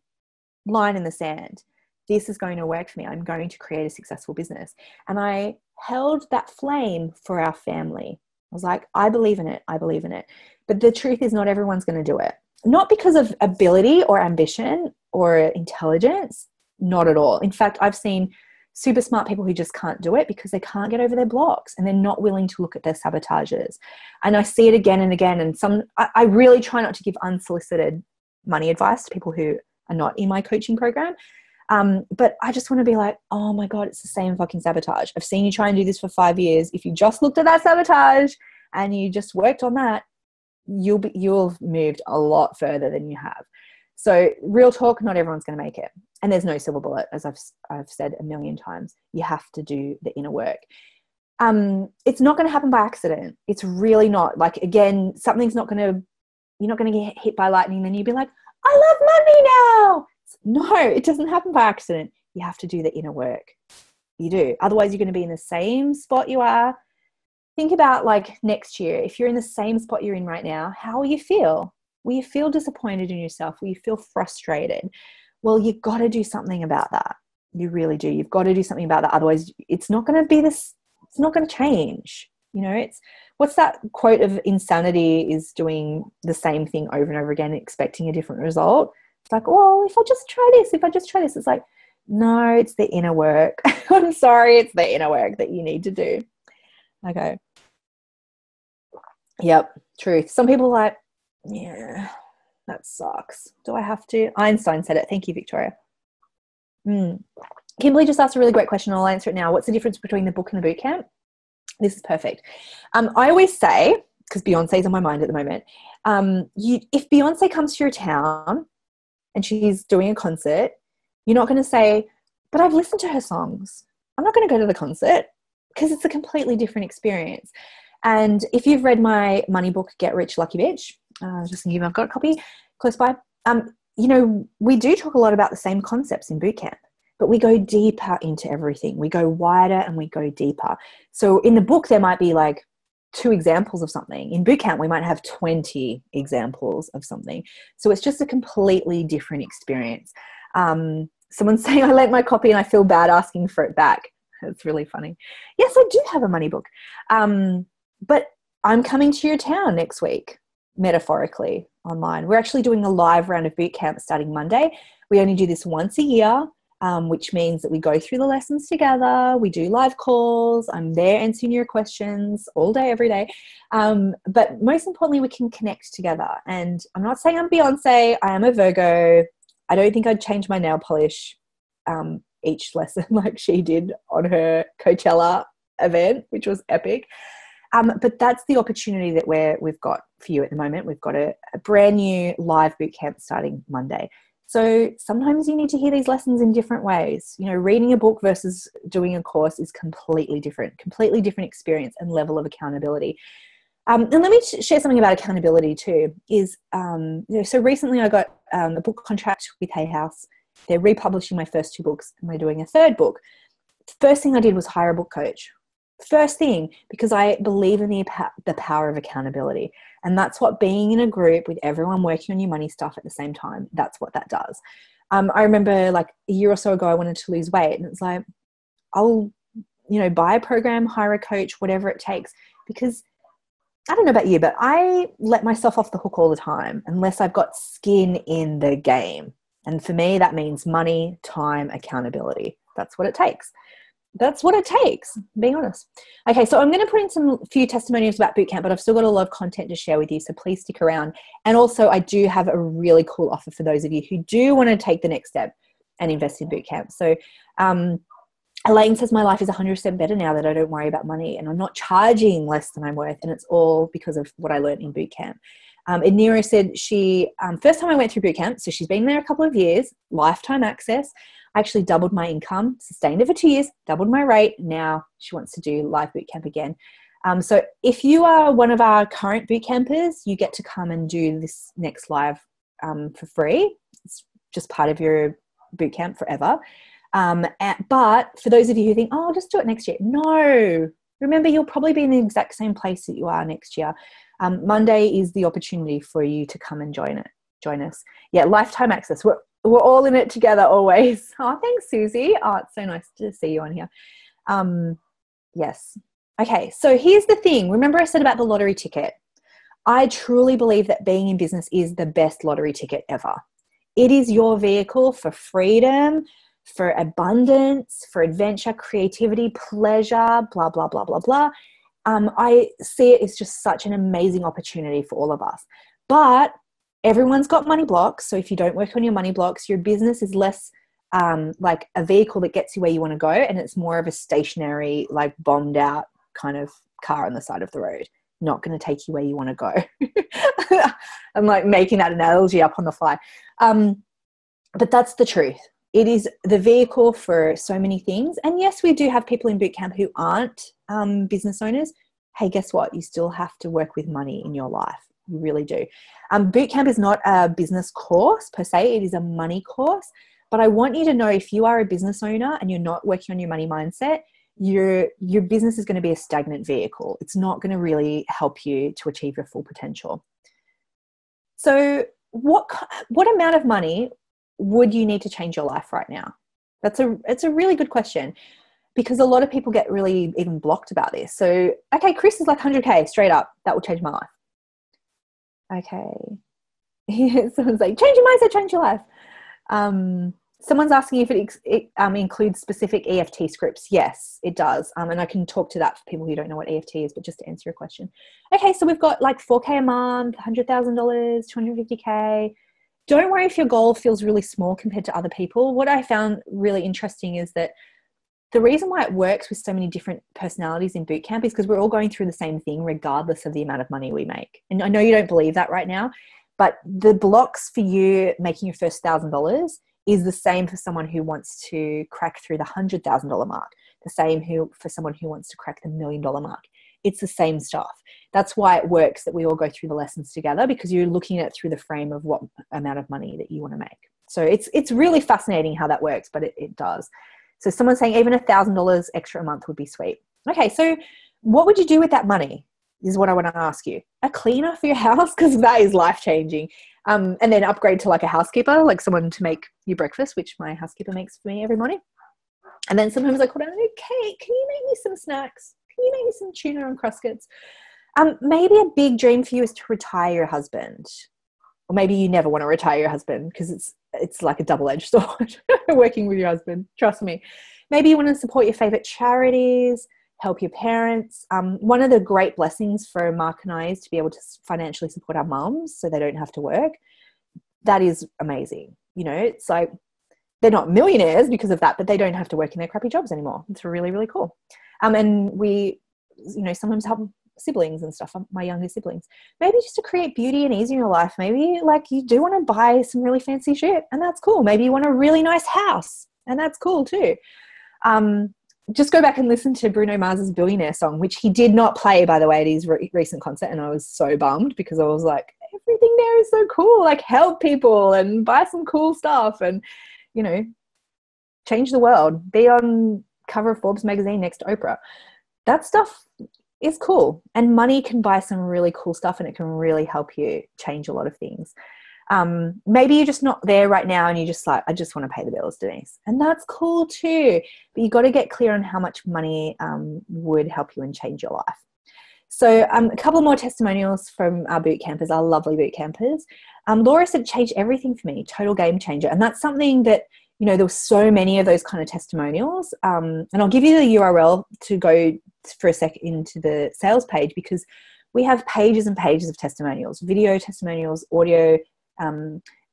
line in the sand. This is going to work for me. I'm going to create a successful business. And I held that flame for our family. was like, I believe in it. I believe in it. But the truth is not everyone's going to do it. Not because of ability or ambition or intelligence, not at all. In fact, I've seen super smart people who just can't do it because they can't get over their blocks and they're not willing to look at their sabotages. And I see it again and again. And I really try not to give unsolicited money advice to people who are not in my coaching program. But I just want to be like, oh my God, it's the same fucking sabotage. I've seen you try and do this for 5 years. If you just looked at that sabotage and you just worked on that, you'll have moved a lot further than you have. So real talk, not everyone's going to make it. And there's no silver bullet, as I've said a million times. You have to do the inner work. It's not going to happen by accident. It's really not. Like, again, you're not going to get hit by lightning and then you'll be like, I love money now. No, it doesn't happen by accident. You have to do the inner work. You do. Otherwise, you're going to be in the same spot you are. Think about like next year, if you're in the same spot you're in right now, how will you feel? Will you feel disappointed in yourself? Will you feel frustrated? Well, you've got to do something about that. You really do. You've got to do something about that. Otherwise, it's not going to be this, it's not going to change. You know, what's that quote of insanity is doing the same thing over and over again, expecting a different result. It's like, well, if I just try this, it's like, no, it's the inner work. I'm sorry, it's the inner work that you need to do. Okay. Yep, truth. Some people are like, yeah, that sucks. Do I have to? Einstein said it. Thank you, Victoria. Kimberly just asked a really great question. I'll answer it now. What's the difference between the book and the boot camp? This is perfect. I always say, because Beyonce's on my mind at the moment, if Beyonce comes to your town and she's doing a concert, you're not going to say, but I've listened to her songs. I'm not going to go to the concert, because it's a completely different experience. And if you've read my money book, Get Rich, Lucky Bitch, just thinking I've got a copy close by, you know, we do talk a lot about the same concepts in boot camp, but we go deeper into everything. We go wider and we go deeper. So in the book, there might be like 2 examples of something. In boot camp, we might have 20 examples of something. So it's just a completely different experience. Someone's saying, I lent my copy and I feel bad asking for it back. It's really funny. Yes, I do have a money book. But I'm coming to your town next week, metaphorically, online. We're actually doing a live round of boot camp starting Monday. We only do this once a year, which means that we go through the lessons together. We do live calls. I'm there answering your questions all day, every day. But most importantly, we can connect together. And I'm not saying I'm Beyonce. I am a Virgo. I don't think I'd change my nail polish each lesson like she did on her Coachella event, which was epic. But that's the opportunity that we've got for you at the moment. We've got a brand new live boot camp starting Monday. So sometimes you need to hear these lessons in different ways. You know, reading a book versus doing a course is completely different experience and level of accountability. And let me share something about accountability too. So recently I got a book contract with Hay House. They're republishing my first 2 books and we're doing a 3rd book. The first thing I did was hire a book coach. First thing, because I believe in the power of accountability. And that's what being in a group with everyone working on your money stuff at the same time, that's what that does. I remember like a year or so ago, I wanted to lose weight and it's like, I'll, buy a program, hire a coach, whatever it takes, because I don't know about you, but I let myself off the hook all the time unless I've got skin in the game. And for me, that means money, time, accountability. That's what it takes. Being honest. Okay, so I'm going to put in a few testimonials about bootcamp, but I've still got a lot of content to share with you, so please stick around. And also, I do have a really cool offer for those of you who do want to take the next step and invest in bootcamp. So Elaine says, my life is 100% better now that I don't worry about money and I'm not charging less than I'm worth, and it's all because of what I learned in bootcamp. Nero said she, first time I went through bootcamp, so she's been there a couple of years, lifetime access. I actually doubled my income, sustained it for 2 years, doubled my rate. Now she wants to do live bootcamp again. So if you are one of our current boot campers, you get to come and do this next live for free. It's just part of your boot camp forever. But for those of you who think, oh, I'll just do it next year. No, remember, you'll probably be in the exact same place that you are next year. Monday is the opportunity for you to come and join us. Yeah, lifetime access. We're all in it together always. Oh, thanks, Susie. Oh, it's so nice to see you on here. Yes. Okay, so here's the thing. Remember I said about the lottery ticket? I truly believe that being in business is the best lottery ticket ever. It is your vehicle for freedom, for abundance, for adventure, creativity, pleasure, blah, blah, blah, blah, blah. I see it as just such an amazing opportunity for all of us. But everyone's got money blocks. So if you don't work on your money blocks, your business is less like a vehicle that gets you where you want to go. And it's more of a stationary, like bombed out kind of car on the side of the road. Not going to take you where you want to go. I'm like making that analogy up on the fly. But that's the truth. It is the vehicle for so many things. And yes, we do have people in bootcamp who aren't business owners. Hey, guess what? You still have to work with money in your life. You really do. Bootcamp is not a business course per se. It is a money course. But I want you to know, if you are a business owner and you're not working on your money mindset, your business is going to be a stagnant vehicle. It's not going to really help you to achieve your full potential. So what amount of money would you need to change your life right now? It's a really good question, because a lot of people get really even blocked about this. So, okay, Chris is like 100K straight up. That will change my life. Okay. Someone's like, change your mindset, change your life. Someone's asking if it includes specific EFT scripts. Yes, it does. And I can talk to that for people who don't know what EFT is, but just to answer your question. Okay, so we've got like 4K a month, $100,000, 250K. Don't worry if your goal feels really small compared to other people. What I found really interesting is that the reason why it works with so many different personalities in bootcamp is because we're all going through the same thing regardless of the amount of money we make. And I know you don't believe that right now, but the blocks for you making your first $1,000 is the same for someone who wants to crack through the $100,000 mark, the same for someone who wants to crack the $1 million mark. It's the same stuff. That's why it works that we all go through the lessons together, because you're looking at it through the frame of what amount of money that you want to make. So it's really fascinating how that works, but it does. So someone's saying even $1,000 extra a month would be sweet. Okay, so what would you do with that money is what I want to ask you. A cleaner for your house, because that is life-changing. And then upgrade to like a housekeeper, like someone to make you breakfast, which my housekeeper makes for me every morning. And then sometimes I call down, Kate, can you make me some snacks? Can you make me some tuna and crustkits? Maybe a big dream for you is to retire your husband. Or maybe you never want to retire your husband, because it's like a double-edged sword working with your husband. Trust me. Maybe you want to support your favorite charities, help your parents. One of the great blessings for Mark and I is to be able to financially support our mums so they don't have to work. That is amazing. You know, it's like they're not millionaires because of that, but they don't have to work in their crappy jobs anymore. It's really, really cool. And we, sometimes help siblings and stuff, my younger siblings. Maybe just to create beauty and ease in your life. Maybe like you do want to buy some really fancy shit, and that's cool. Maybe you want a really nice house, and that's cool too. Just go back and listen to Bruno Mars's Billionaire song, which he did not play, by the way, at his recent concert. And I was so bummed, because I was like, everything there is so cool. Like, help people and buy some cool stuff and, change the world. Be on cover of Forbes magazine next to Oprah. That stuff is cool. And money can buy some really cool stuff, and it can really help you change a lot of things. Maybe you're just not there right now and you're just like, I just want to pay the bills, Denise. And that's cool too. But you got to get clear on how much money would help you and change your life. So a couple more testimonials from our boot campers, our lovely boot campers. Laura said, changed everything for me, total game changer. And that's something that, there were so many of those kind of testimonials. And I'll give you the URL to go for a sec into the sales page, because we have pages and pages of testimonials, video testimonials, audio,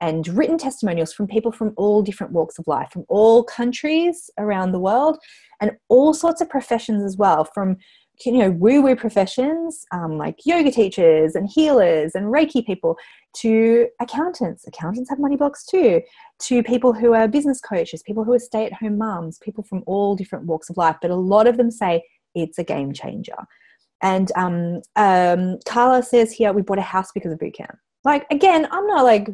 and written testimonials from people from all different walks of life, from all countries around the world, and all sorts of professions as well, from woo-woo professions like yoga teachers and healers and Reiki people, to accountants. Accountants have money blocks too, to people who are business coaches, people who are stay-at-home moms, people from all different walks of life. But a lot of them say it's a game changer. And Carla says here, we bought a house because of boot camp. Like, again, I'm not like,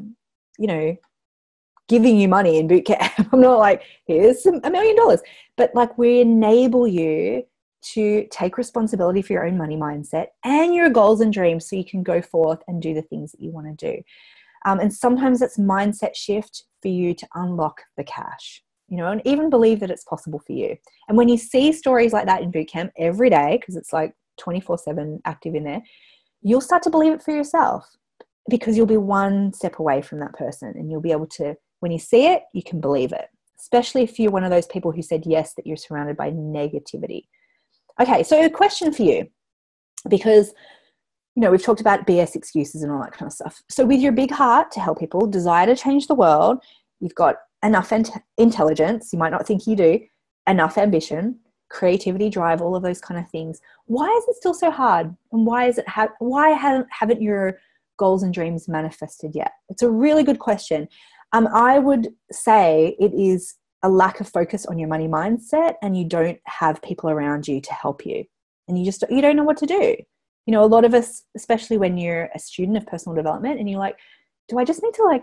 giving you money in boot camp. I'm not like, here's $1 million. But like, we enable you to take responsibility for your own money mindset and your goals and dreams, so you can go forth and do the things that you want to do. And sometimes it's mindset shift for you to unlock the cash. and even believe that it's possible for you. And when you see stories like that in boot camp every day, because it's like 24/7 active in there, you'll start to believe it for yourself, because you'll be one step away from that person, and you'll be able to, when you see it, you can believe it, especially if you're one of those people who said yes, that you're surrounded by negativity. Okay, so a question for you, because we've talked about BS excuses and all that kind of stuff. So with your big heart to help people, desire to change the world, you've got enough intelligence, you might not think you do, enough ambition, creativity, drive, all of those kind of things. Why is it still so hard? And why haven't your goals and dreams manifested yet? It's a really good question. I would say it is a lack of focus on your money mindset, and you don't have people around you to help you, and you don't know what to do. A lot of us, especially when you're a student of personal development and you're like, do I just need to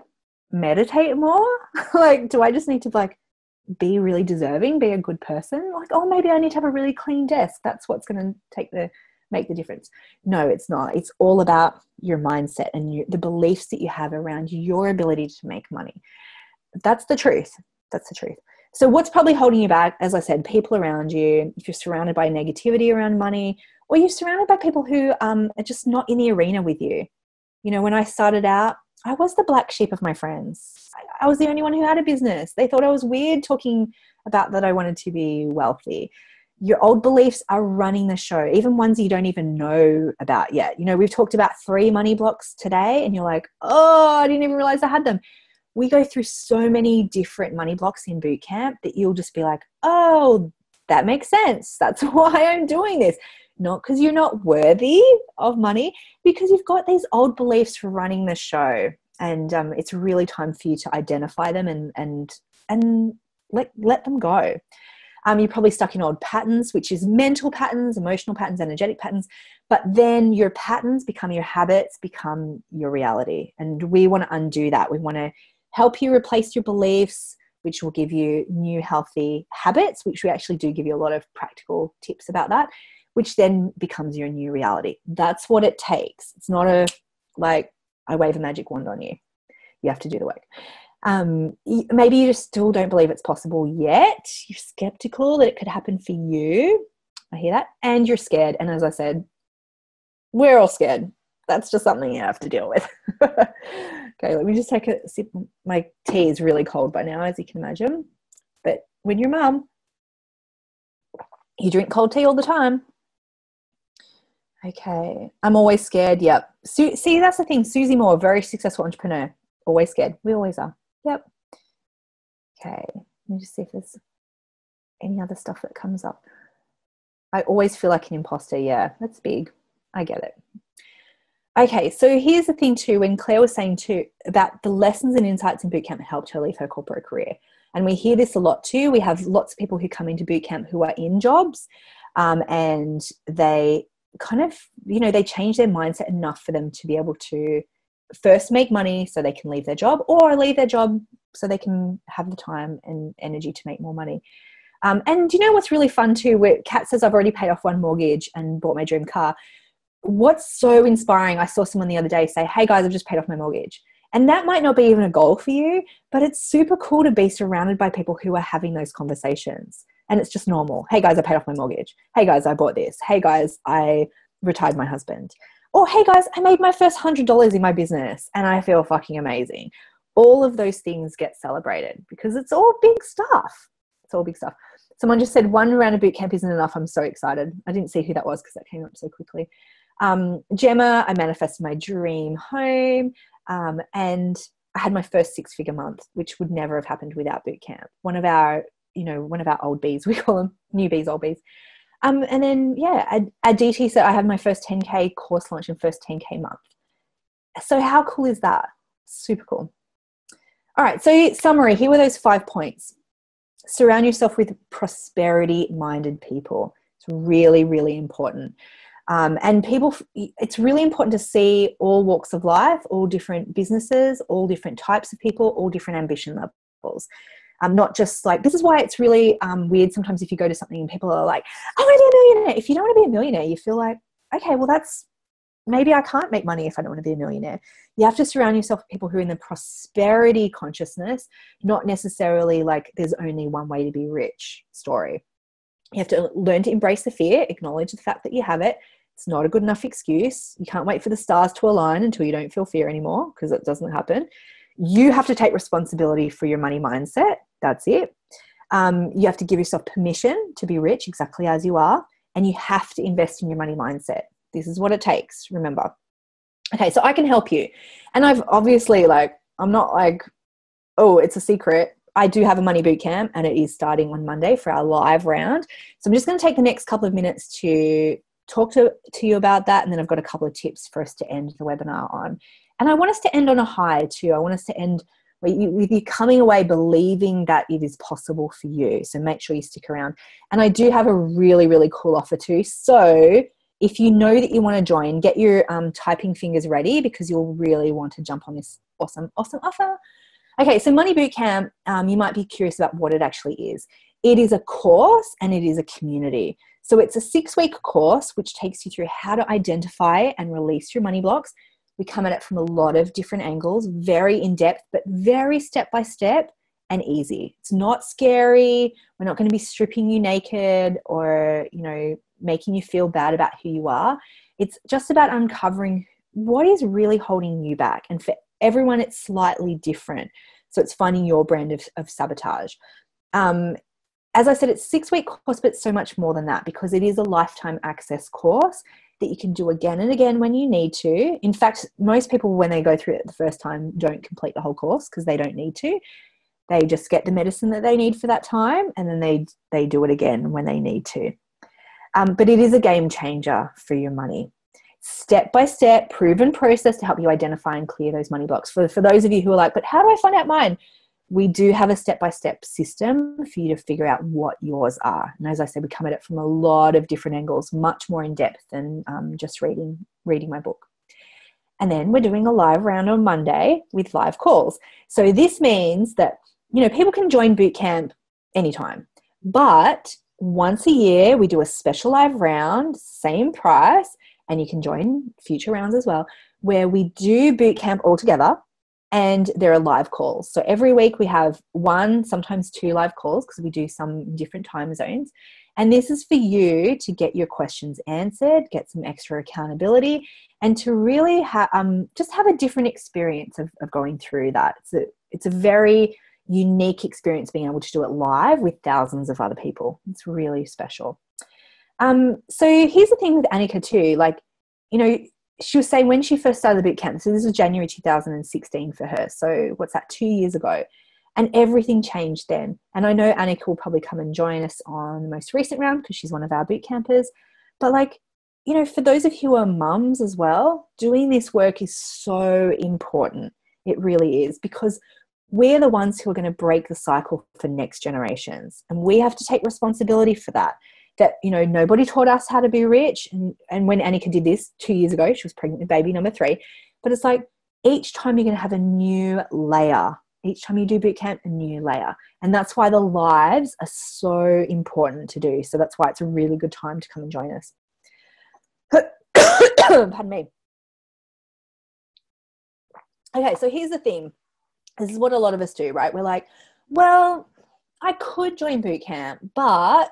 meditate more? Do I just need to be really deserving, be a good person? Oh, maybe I need to have a really clean desk. That's what's going to make the difference. No, it's not. It's all about your mindset and the beliefs that you have around your ability to make money. That's the truth. That's the truth. So what's probably holding you back? As I said, people around you. If you're surrounded by negativity around money, or you're surrounded by people who are just not in the arena with you. When I started out, I was the black sheep of my friends. I was the only one who had a business. They thought I was weird talking about that I wanted to be wealthy. Your old beliefs are running the show, even ones you don't even know about yet. We've talked about 3 money blocks today, and you're like, oh, I didn't even realize I had them. We go through so many different money blocks in boot camp that you'll just be like, oh, that makes sense. That's why I'm doing this. Not because you're not worthy of money, because you've got these old beliefs for running the show. And it's really time for you to identify them and let them go. You're probably stuck in old patterns, which is mental patterns, emotional patterns, energetic patterns. But then your patterns become your habits, become your reality. And we want to undo that. We want to help you replace your beliefs, which will give you new healthy habits, which we actually do give you a lot of practical tips about that, which then becomes your new reality. That's what it takes. It's not I wave a magic wand on you. You have to do the work. Maybe you just still don't believe it's possible yet. You're skeptical that it could happen for you. I hear that. And you're scared. And as I said, we're all scared. That's just something you have to deal with. Okay, let me just take a sip. My tea is really cold by now, as you can imagine. But when you're mum, you drink cold tea all the time. Okay, I'm always scared. Yep. See, that's the thing. Susie Moore, very successful entrepreneur, always scared. We always are. Yep. Okay, let me just see if there's any other stuff that comes up. I always feel like an imposter. Yeah, that's big. I get it. Okay, so here's the thing too, when Claire was saying too about the lessons and insights in bootcamp that helped her leave her corporate career. And we hear this a lot too. We have lots of people who come into bootcamp who are in jobs and they kind of, they change their mindset enough for them to be able to first make money so they can leave their job, or leave their job so they can have the time and energy to make more money. And what's really fun too, where Kat says, I've already paid off 1 mortgage and bought my dream car. What's so inspiring, I saw someone the other day say, hey guys, I've just paid off my mortgage. And that might not be even a goal for you, but it's super cool to be surrounded by people who are having those conversations. And it's just normal. Hey guys, I paid off my mortgage. Hey guys, I bought this. Hey guys, I retired my husband. Or hey guys, I made my first $100 in my business and I feel fucking amazing. All of those things get celebrated because it's all big stuff. It's all big stuff. Someone just said 1 round of boot camp isn't enough. I'm so excited. I didn't see who that was because that came up so quickly. Gemma, I manifested my dream home, and I had my first 6-figure month, which would never have happened without boot camp. One of our old bees, we call them new bees, old bees. And then, Aditi said I have my first 10K course launch and first 10K month. So how cool is that? Super cool. All right. So summary, here were those 5 points. Surround yourself with prosperity-minded people. It's really, really important. And people, it's really important to see all walks of life, all different businesses, all different types of people, all different ambition levels. Not just this is why it's really weird sometimes if you go to something and people are like, I want to be a millionaire. If you don't want to be a millionaire, you feel like, okay, well, that's maybe I can't make money if I don't want to be a millionaire. You have to surround yourself with people who are in the prosperity consciousness, not necessarily like there's only one way to be rich story. You have to learn to embrace the fear, acknowledge the fact that you have it. It's not a good enough excuse. You can't wait for the stars to align until you don't feel fear anymore, because it doesn't happen. You have to take responsibility for your money mindset. That's it. You have to give yourself permission to be rich exactly as you are, and you have to invest in your money mindset. This is what it takes, remember. Okay, so I can help you. And I've obviously, like, I'm not like, oh, it's a secret. I do have a money boot camp, and it is starting on Monday for our live round. So I'm just going to take the next couple of minutes to talk to you about that, and then I've got a couple of tips for us to end the webinar on. And I want us to end on a high too. I want us to end with you coming away believing that it is possible for you. So make sure you stick around. And I do have a really, really cool offer too. So if you know that you want to join, get your typing fingers ready, because you'll really want to jump on this awesome, awesome offer. Okay, so Money Bootcamp, you might be curious about what it actually is. It is a course and it is a community. So it's a 6-week course which takes you through how to identify and release your money blocks. We come at it from a lot of different angles, very in-depth, but very step-by-step and easy. It's not scary. We're not going to be stripping you naked or, you know, making you feel bad about who you are. It's just about uncovering what is really holding you back. And for everyone, it's slightly different. So it's finding your brand of sabotage. As I said, it's a 6-week course, but so much more than that, because it is a lifetime access course that you can do again and again when you need to. In fact, most people, when they go through it the first time, don't complete the whole course because they don't need to. They just get the medicine that they need for that time, and then they do it again when they need to. But it is a game changer for your money. Step-by-step, proven process to help you identify and clear those money blocks. For those of you who are like, but how do I find out mine? We do have a step-by-step system for you to figure out what yours are. And as I said, we come at it from a lot of different angles, much more in depth than just reading my book. And then we're doing a live round on Monday with live calls. So this means that, you know, people can join bootcamp anytime, but once a year we do a special live round, same price, and you can join future rounds as well, where we do bootcamp all together. And there are live calls. So every week we have 1, sometimes 2 live calls, because we do some different time zones. And this is for you to get your questions answered, get some extra accountability, and to really just have a different experience of going through that. It's a very unique experience being able to do it live with thousands of other people. It's really special. So here's the thing with Annika too. Like, you know, she was saying when she first started the boot camp, so this was January 2016 for her. So what's that, 2 years ago? And everything changed then. And I know Annika will probably come and join us on the most recent round because she's one of our boot campers. But like, you know, for those of you who are mums as well, doing this work is so important. It really is, because we're the ones who are going to break the cycle for next generations. And we have to take responsibility for that. That, you know, nobody taught us how to be rich. And when Annika did this 2 years ago, she was pregnant with baby number 3. But it's like each time you're going to have a new layer. Each time you do boot camp, a new layer. And that's why the lives are so important to do. So that's why it's a really good time to come and join us. Pardon me. Okay, so here's the thing. This is what a lot of us do, right? We're like, well, I could join boot camp, but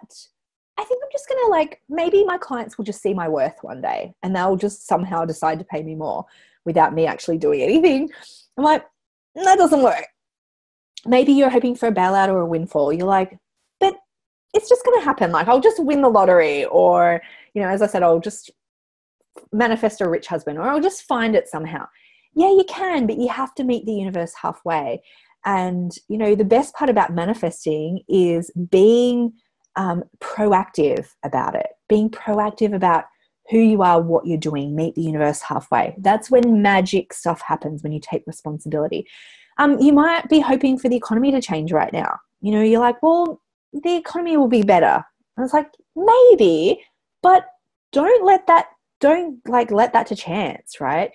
I think I'm just going to, like, maybe my clients will just see my worth one day and they'll just somehow decide to pay me more without me actually doing anything. I'm like, that doesn't work. Maybe you're hoping for a bailout or a windfall. You're like, but it's just going to happen. Like, I'll just win the lottery, or, you know, as I said, I'll just manifest a rich husband, or I'll just find it somehow. Yeah, you can, but you have to meet the universe halfway. And, you know, the best part about manifesting is being proactive about it, being proactive about who you are, what you're doing, meet the universe halfway. That's when magic stuff happens, when you take responsibility. You might be hoping for the economy to change right now. You know, you're like, well, the economy will be better. And it's like, maybe, but don't let that to chance, right?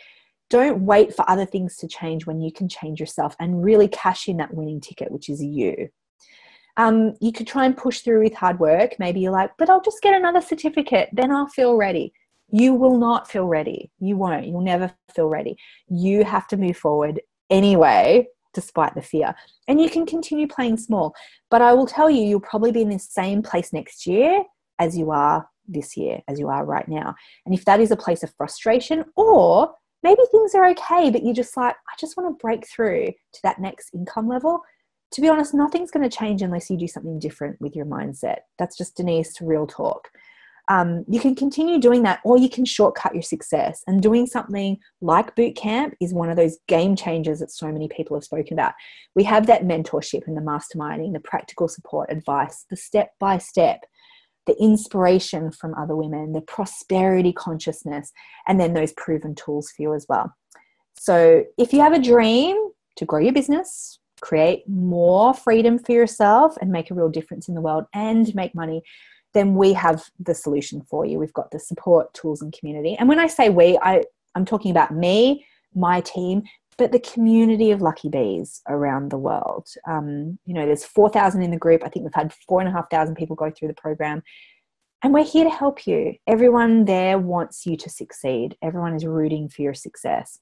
Don't wait for other things to change when you can change yourself and really cash in that winning ticket, which is you. You could try and push through with hard work. Maybe you're like, but I'll just get another certificate, then I'll feel ready. You will not feel ready. You won't. You'll never feel ready. You have to move forward anyway, despite the fear. And you can continue playing small. But I will tell you, you'll probably be in the same place next year as you are this year, as you are right now. And if that is a place of frustration, or maybe things are okay, but you're just like, I just want to break through to that next income level. To be honest, nothing's going to change unless you do something different with your mindset. That's just Denise, real talk. You can continue doing that, or you can shortcut your success. And doing something like boot camp is one of those game changers that so many people have spoken about. We have that mentorship and the masterminding, the practical support, advice, the step-by-step, the inspiration from other women, the prosperity consciousness, and then those proven tools for you as well. So if you have a dream to grow your business, create more freedom for yourself and make a real difference in the world and make money, then we have the solution for you. We've got the support, tools, and community. And when I say we, I'm talking about me, my team, but the community of lucky bees around the world. There's 4,000 in the group. I think we've had 4,500 people go through the program. And we're here to help you. Everyone there wants you to succeed. Everyone is rooting for your success.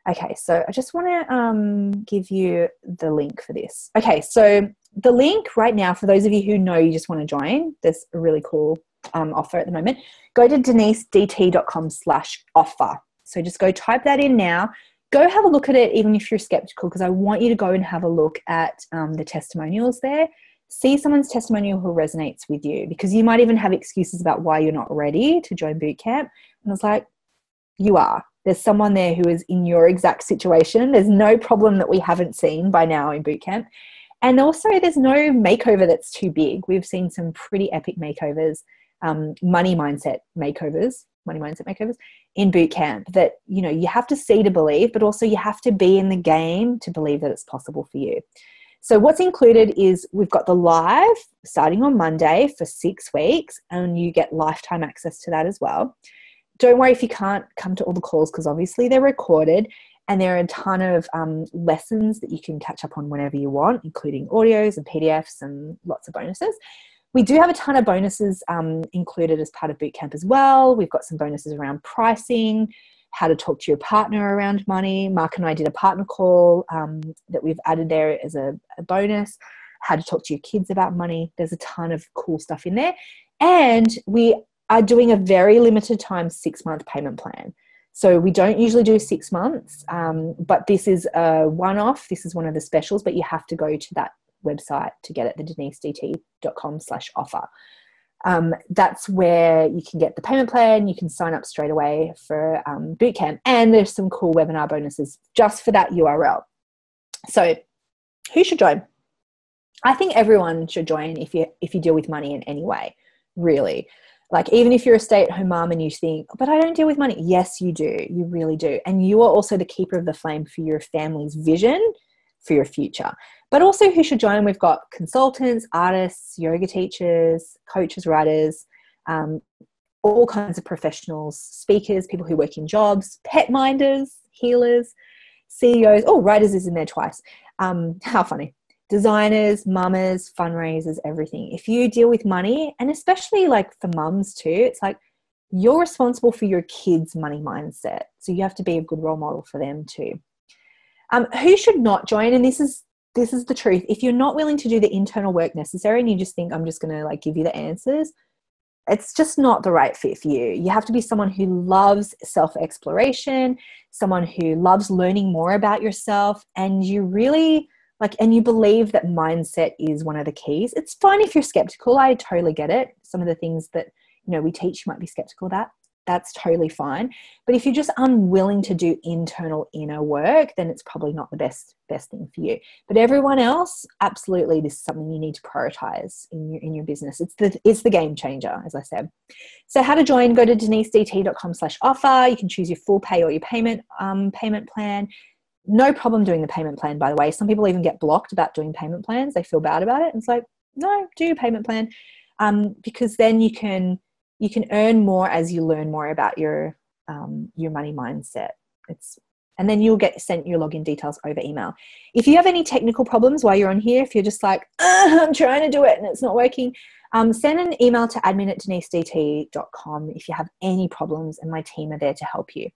Okay, so I just want to give you the link for this. Okay, so the link right now, for those of you who know you just want to join, there's a really cool offer at the moment. Go to denisedt.com/offer. So just go type that in now. Go have a look at it, even if you're skeptical, because I want you to go and have a look at the testimonials there. See someone's testimonial who resonates with you, because you might even have excuses about why you're not ready to join boot camp. And it's like, you are. There's someone there who is in your exact situation. There's no problem that we haven't seen by now in boot camp. And also there's no makeover that's too big. We've seen some pretty epic makeovers, money mindset makeovers in boot camp that, you have to see to believe, but also you have to be in the game to believe that it's possible for you. So what's included is we've got the live starting on Monday for 6 weeks, and you get lifetime access to that as well. Don't worry if you can't come to all the calls, because obviously they're recorded, and there are a ton of lessons that you can catch up on whenever you want, including audios and PDFs and lots of bonuses. We do have a ton of bonuses included as part of bootcamp as well. We've got some bonuses around pricing, how to talk to your partner around money. Mark and I did a partner call that we've added there as a bonus, how to talk to your kids about money. There's a ton of cool stuff in there. And we are doing a very limited time 6-month payment plan. So we don't usually do 6 months, but this is a one-off. This is one of the specials, but you have to go to that website to get it, the denisedt.com/offer. That's where you can get the payment plan. You can sign up straight away for bootcamp, and there's some cool webinar bonuses just for that URL. So who should join? I think everyone should join if you deal with money in any way, really. Like, even if you're a stay-at-home mom and you think, but I don't deal with money. Yes, you do. You really do. And you are also the keeper of the flame for your family's vision for your future. But also who should join? We've got consultants, artists, yoga teachers, coaches, writers, all kinds of professionals, speakers, people who work in jobs, pet minders, healers, CEOs. Oh, writers is in there twice. How funny. Designers, mamas, fundraisers, everything. If you deal with money, and especially like for mums too, it's like you're responsible for your kids' money mindset. So you have to be a good role model for them too. Who should not join? And this is the truth. If you're not willing to do the internal work necessary and you just think, I'm just going to like give you the answers, it's just not the right fit for you. You have to be someone who loves self-exploration, someone who loves learning more about yourself, and you really and you believe that mindset is one of the keys. It's fine if you're skeptical. I totally get it. Some of the things that, we teach you might be skeptical about. That's totally fine. But if you're just unwilling to do internal inner work, then it's probably not the best thing for you. But everyone else, absolutely, this is something you need to prioritize in your business. It's the game changer, as I said. So how to join? Go to denisedt.com/offer. You can choose your full pay or your payment plan. No problem doing the payment plan, by the way. Some people even get blocked about doing payment plans. They feel bad about it. And it's like, no, do your payment plan, because then you can earn more as you learn more about your money mindset. It's And then you'll get sent your login details over email. If you have any technical problems while you're on here, if you're just like, I'm trying to do it and it's not working, send an email to admin@denisedt.com if you have any problems, and my team are there to help you.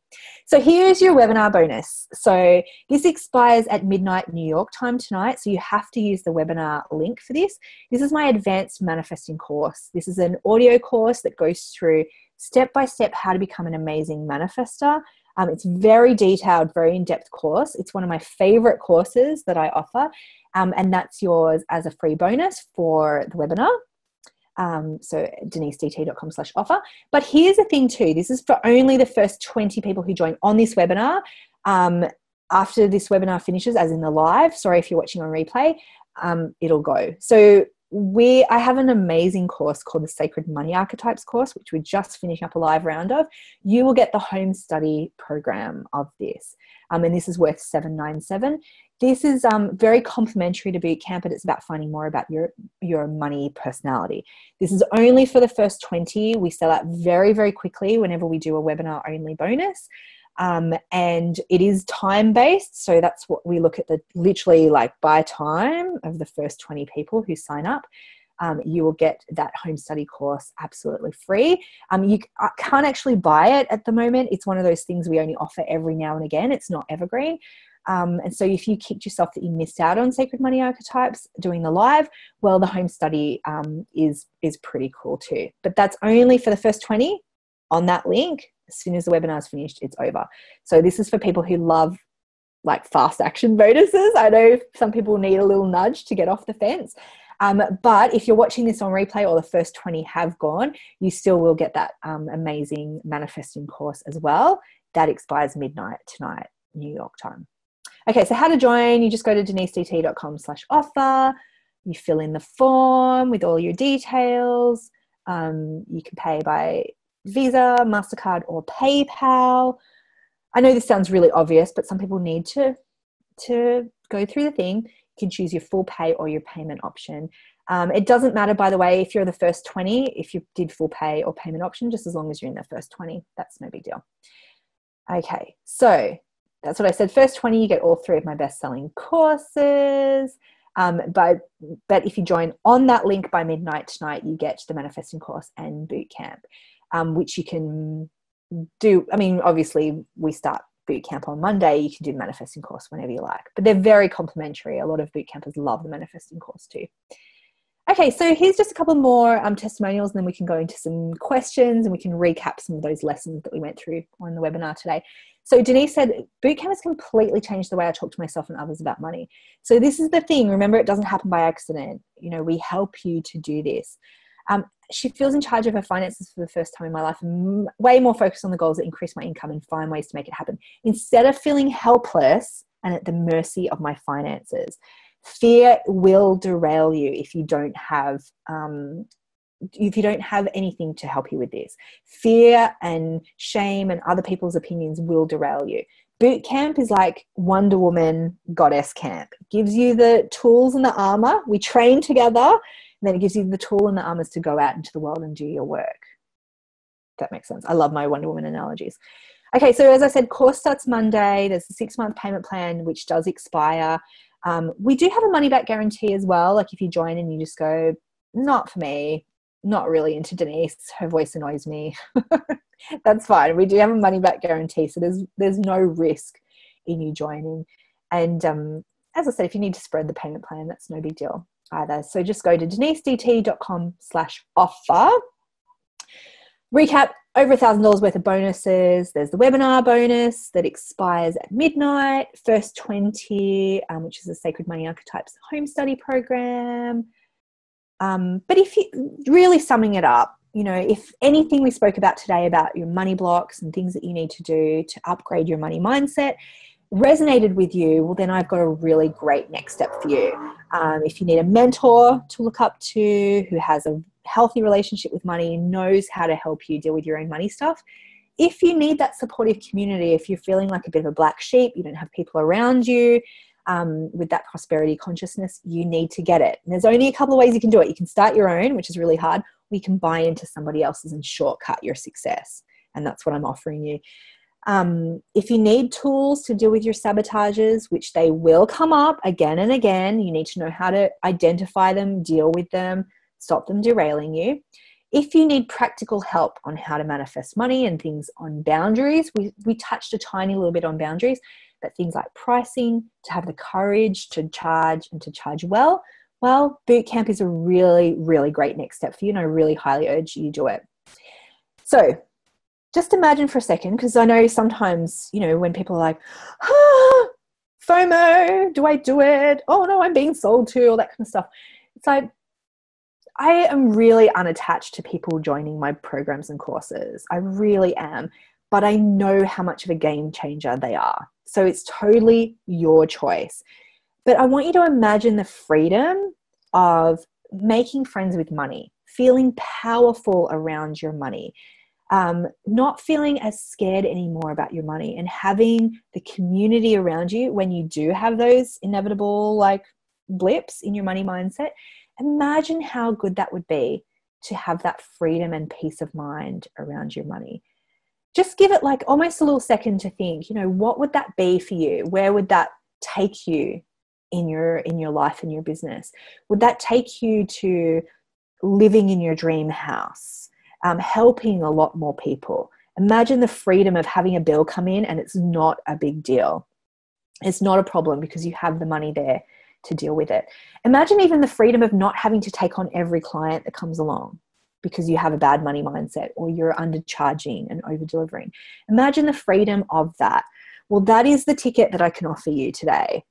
So here's your webinar bonus. So this expires at midnight New York time tonight, so you have to use the webinar link for this. This is my advanced manifesting course. This is an audio course that goes through step-by-step how to become an amazing manifester. It's very detailed, very in-depth course. It's one of my favorite courses that I offer, and that's yours as a free bonus for the webinar. So denisedt.com/offer. But here's the thing too, this is for only the first 20 people who join on this webinar. After this webinar finishes, as in the live, sorry if you're watching on replay, it'll go. So I have an amazing course called the Sacred Money Archetypes course, which we're just finishing up a live round of. You will get the home study program of this. And this is worth $797. This is very complimentary to Bootcamp, but it's about finding more about your money personality. This is only for the first 20. We sell out very, very quickly whenever we do a webinar only bonus. And it is time-based. So that's what we look at, literally like by time of the first 20 people who sign up. You will get that home study course absolutely free. You can't actually buy it at the moment. It's one of those things we only offer every now and again. It's not evergreen. And so if you kicked yourself that you missed out on Sacred Money Archetypes doing the live, well, the home study is pretty cool too. But that's only for the first 20 on that link. As soon as the webinar is finished, it's over. So this is for people who love like fast action bonuses. I know some people need a little nudge to get off the fence. But if you're watching this on replay or the first 20 have gone, you still will get that amazing manifesting course as well. That expires midnight tonight, New York time. Okay, so how to join, you just go to denisedt.com/offer. You fill in the form with all your details. You can pay by Visa, MasterCard, or PayPal. I know this sounds really obvious, but some people need to go through the thing. You can choose your full pay or your payment option. It doesn't matter, by the way, if you're the first 20, if you did full pay or payment option, just as long as you're in the first 20, that's no big deal. Okay, so that's what I said. First 20, you get all 3 of my best-selling courses. But if you join on that link by midnight tonight, you get the manifesting course and bootcamp, which you can do. I mean, obviously, we start bootcamp on Monday. You can do the manifesting course whenever you like, but they're very complimentary. A lot of bootcampers love the manifesting course too. Okay, so here's just a couple more testimonials, and then we can go into some questions and we can recap some of those lessons that we went through on the webinar today. So Denise said, bootcamp has completely changed the way I talk to myself and others about money. So this is the thing. Remember, it doesn't happen by accident. You know, we help you to do this. She feels in charge of her finances for the first time in my life, and way more focused on the goals that increase my income and find ways to make it happen, instead of feeling helpless and at the mercy of my finances. Fear will derail you if you don't have anything to help you with this. Fear and shame and other people's opinions will derail you. Boot camp is like Wonder Woman goddess camp. It gives you the tools and the armor. We train together, and then it gives you the tool and the armors to go out into the world and do your work. If that makes sense. I love my Wonder Woman analogies. Okay, so as I said, course starts Monday. There's a 6-month payment plan, which does expire. We do have a money back guarantee as well. Like if you join and you just go, not for me, not really into Denise, her voice annoys me. That's fine. We do have a money back guarantee. So there's no risk in you joining. And as I said, if you need to spread the payment plan, that's no big deal either. So just go to denisedt.com/offer. Recap, over $1,000 worth of bonuses. There's the webinar bonus that expires at midnight. First 20, which is the Sacred Money Archetypes home study program. But if you really summing it up, you know, if anything we spoke about today about your money blocks and things that you need to do to upgrade your money mindset resonated with you, well, then I've got a really great next step for you. If you need a mentor to look up to who has a healthy relationship with money, knows how to help you deal with your own money stuff. If you need that supportive community, if you're feeling like a bit of a black sheep, you don't have people around you with that prosperity consciousness, you need to get it. And there's only a couple of ways you can do it. You can start your own, which is really hard. We can buy into somebody else's and shortcut your success. And that's what I'm offering you. If you need tools to deal with your sabotages, which they will come up again and again, you need to know how to identify them, deal with them, stop them derailing you. If you need practical help on how to manifest money and things on boundaries, we touched a tiny little bit on boundaries, but things like pricing, to have the courage to charge and to charge well, bootcamp is a really, really great next step for you, and I really highly urge you to do it. So just imagine for a second, because I know sometimes, when people are like, FOMO, do I do it? Oh no, I'm being sold to, all that kind of stuff. It's like, I am really unattached to people joining my programs and courses. I really am. But I know how much of a game changer they are. So it's totally your choice. But I want you to imagine the freedom of making friends with money, feeling powerful around your money, not feeling as scared anymore about your money, and having the community around you when you do have those inevitable blips in your money mindset. Imagine how good that would be to have that freedom and peace of mind around your money. Just give it almost a little second to think, what would that be for you? Where would that take you in your life and your business? Would that take you to living in your dream house, helping a lot more people? Imagine the freedom of having a bill come in and it's not a big deal. It's not a problem because you have the money there to deal with it. Imagine even the freedom of not having to take on every client that comes along because you have a bad money mindset or you're undercharging and over delivering. Imagine the freedom of that. Well, that is the ticket that I can offer you today.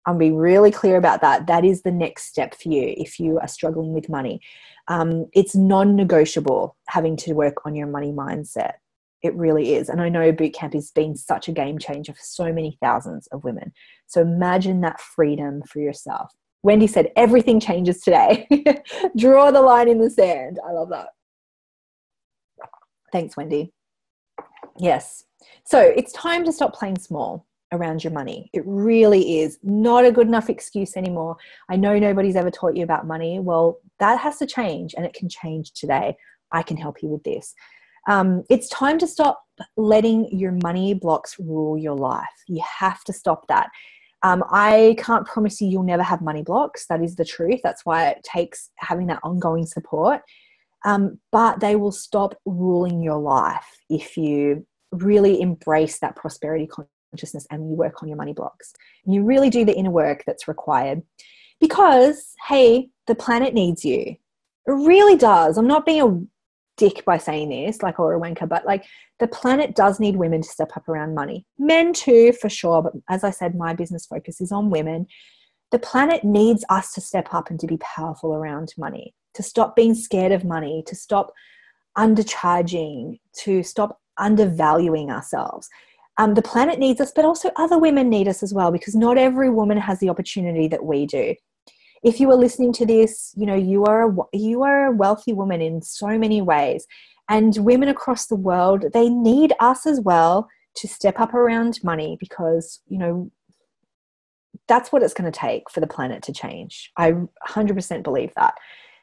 I'll be really clear about that. That is the next step for you if you are struggling with money. It's non-negotiable having to work on your money mindset. It really is. And I know bootcamp has been such a game changer for so many thousands of women. So imagine that freedom for yourself. Wendy said, everything changes today. Draw the line in the sand. I love that. Thanks, Wendy. Yes. So it's time to stop playing small around your money. It really is not a good enough excuse anymore. I know nobody's ever taught you about money. Well, that has to change, and it can change today. I can help you with this. It's time to stop letting your money blocks rule your life. You have to stop that. I can't promise you you'll never have money blocks. That is the truth. That's why it takes having that ongoing support. But they will stop ruling your life if you really embrace that prosperity consciousness and you work on your money blocks. And you really do the inner work that's required. Because, hey, the planet needs you. It really does. I'm not being a dick by saying this, or a wanker, but the planet does need women to step up around money. Men too, for sure. But as I said, my business focus is on women. The planet needs us to step up and to be powerful around money, to stop being scared of money, to stop undercharging, to stop undervaluing ourselves. The planet needs us, but also other women need us as well, because not every woman has the opportunity that we do. If you are listening to this, you are a wealthy woman in so many ways, and women across the world, they need us as well to step up around money, because, that's what it's going to take for the planet to change. I 100% believe that.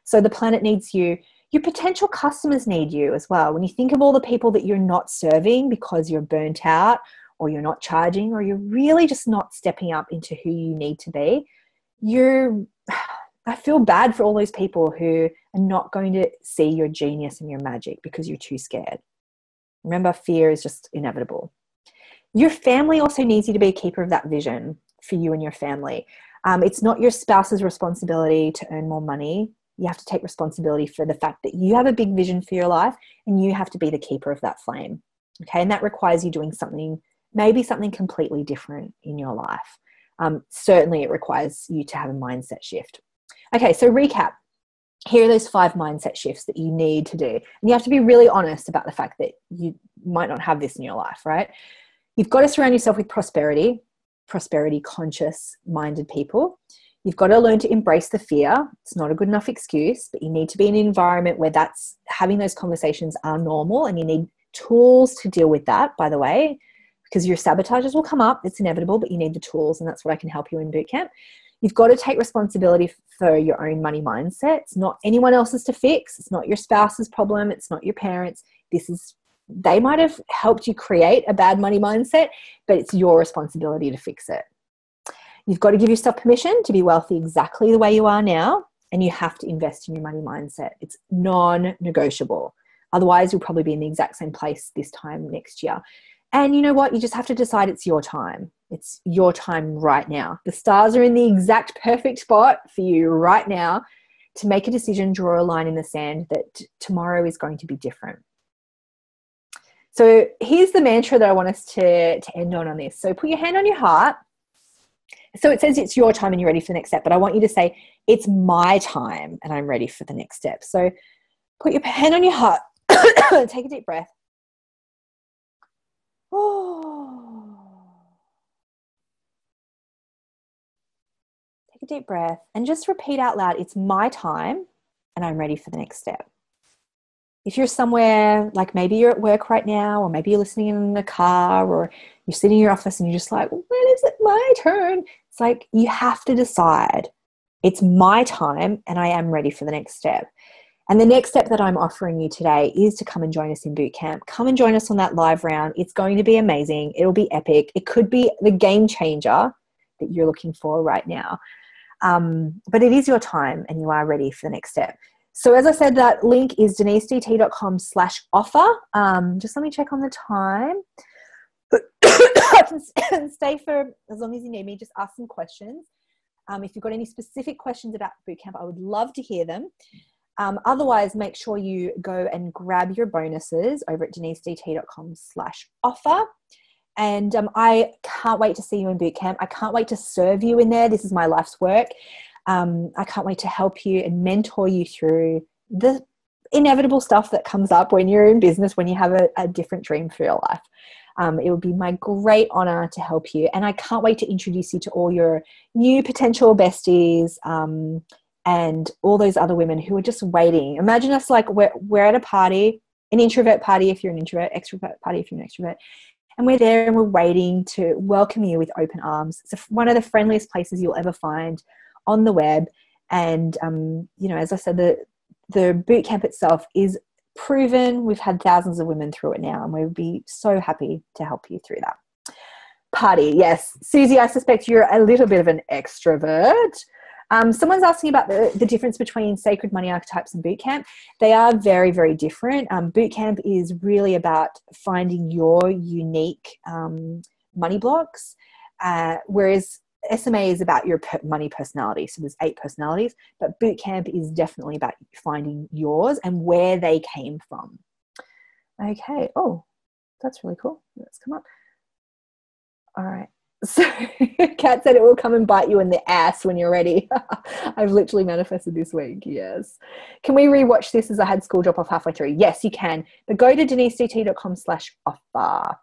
So the planet needs you. Your potential customers need you as well. When you think of all the people that you're not serving because you're burnt out, or you're not charging, or you're really just not stepping up into who you need to be, I feel bad for all those people who are not going to see your genius and your magic because you're too scared. Remember, fear is just inevitable. Your family also needs you to be a keeper of that vision for you and your family. It's not your spouse's responsibility to earn more money. You have to take responsibility for the fact that you have a big vision for your life, and you have to be the keeper of that flame. Okay. And that requires you doing something, maybe something completely different in your life. Certainly it requires you to have a mindset shift. Okay, so recap. Here are those 5 mindset shifts that you need to do. And you have to be really honest about the fact that you might not have this in your life, right? You've got to surround yourself with prosperity conscious minded people. You've got to learn to embrace the fear. It's not a good enough excuse, but you need to be in an environment where having those conversations are normal, and you need tools to deal with that, by the way, because your sabotages will come up. It's inevitable, but you need the tools, and that's what I can help you in bootcamp. You've got to take responsibility for your own money mindset. It's not anyone else's to fix. It's not your spouse's problem. It's not your parents. This is they might have helped you create a bad money mindset, but it's your responsibility to fix it. You've got to give yourself permission to be wealthy exactly the way you are now, and you have to invest in your money mindset. It's non-negotiable. Otherwise, you'll probably be in the exact same place this time next year. And you know what? You just have to decide it's your time. It's your time right now. The stars are in the exact perfect spot for you right now to make a decision, draw a line in the sand that tomorrow is going to be different. So here's the mantra that I want us to end on this. So put your hand on your heart. So it says it's your time and you're ready for the next step, but I want you to say, it's my time and I'm ready for the next step. So put your hand on your heart. Take a deep breath. Oh. Take a deep breath and just repeat out loud, it's my time and I'm ready for the next step. If you're somewhere, like maybe you're at work right now, or maybe you're listening in the car, or you're sitting in your office and you're just like, when is it my turn? It's like, you have to decide, it's my time and I am ready for the next step. And the next step that I'm offering you today is to come and join us in boot camp. Come and join us on that live round. It's going to be amazing. It'll be epic. It could be the game changer that you're looking for right now. But it is your time and you are ready for the next step. So as I said, that link is denisedt.com/offer. Just let me check on the time. I can stay for as long as you need me. Just ask some questions. If you've got any specific questions about bootcamp, I would love to hear them. Otherwise, make sure you go and grab your bonuses over at denisedt.com/offer. And I can't wait to see you in bootcamp. I can't wait to serve you in there. This is my life's work. I can't wait to help you and mentor you through the inevitable stuff that comes up when you're in business, when you have a different dream for your life. It would be my great honor to help you. And I can't wait to introduce you to all your new potential besties and all those other women who are just waiting. Imagine us like we're at a party, an introvert party if you're an introvert, extrovert party if you're an extrovert. And we're there and we're waiting to welcome you with open arms. It's one of the friendliest places you'll ever find on the web. And, as I said, the boot camp itself is proven. We've had thousands of women through it now, and we'll be so happy to help you through that. Party, yes. Susie, I suspect you're a little bit of an extrovert. Someone's asking about the difference between sacred money archetypes and boot camp. They are very, very different. Boot camp is really about finding your unique money blocks, whereas SMA is about your money personality. So there's 8 personalities, but boot camp is definitely about finding yours and where they came from. Okay. Oh, that's really cool. Let's come up. All right. So Kat said it will come and bite you in the ass when you're ready. I've literally manifested this week. Yes. Can we rewatch this as I had school drop off halfway through? Yes, you can. But go to denisedt.com/offer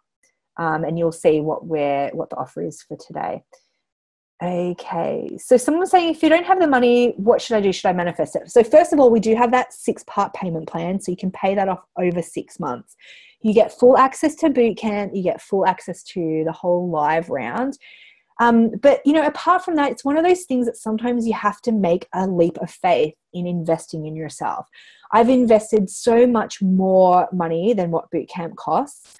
and you'll see what the offer is for today. Okay. So someone was saying, if you don't have the money, what should I do? Should I manifest it? So first of all, we do have that 6-part payment plan. So you can pay that off over 6 months. You get full access to boot camp. You get full access to the whole live round. But, apart from that, it's one of those things that sometimes you have to make a leap of faith in investing in yourself. I've invested so much more money than what boot camp costs.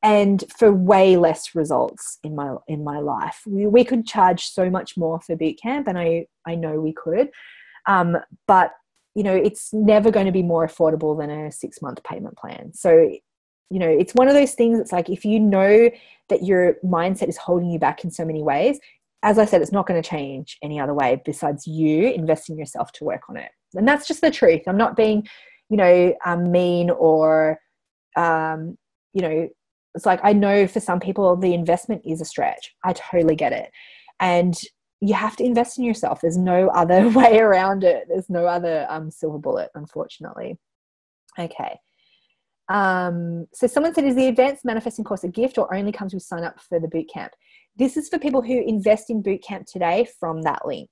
And for way less results in my life. We could charge so much more for boot camp, and I know we could. But, it's never going to be more affordable than a 6-month payment plan. So, it's one of those things. It's like, if you know that your mindset is holding you back in so many ways, as I said, it's not going to change any other way besides you investing yourself to work on it. And that's just the truth. I'm not being, mean or, it's like, I know for some people the investment is a stretch. I totally get it. And you have to invest in yourself. There's no other way around it. There's no other silver bullet, unfortunately. Okay. So someone said, is the advanced manifesting course a gift or only comes with sign up for the boot camp? This is for people who invest in boot camp today from that link.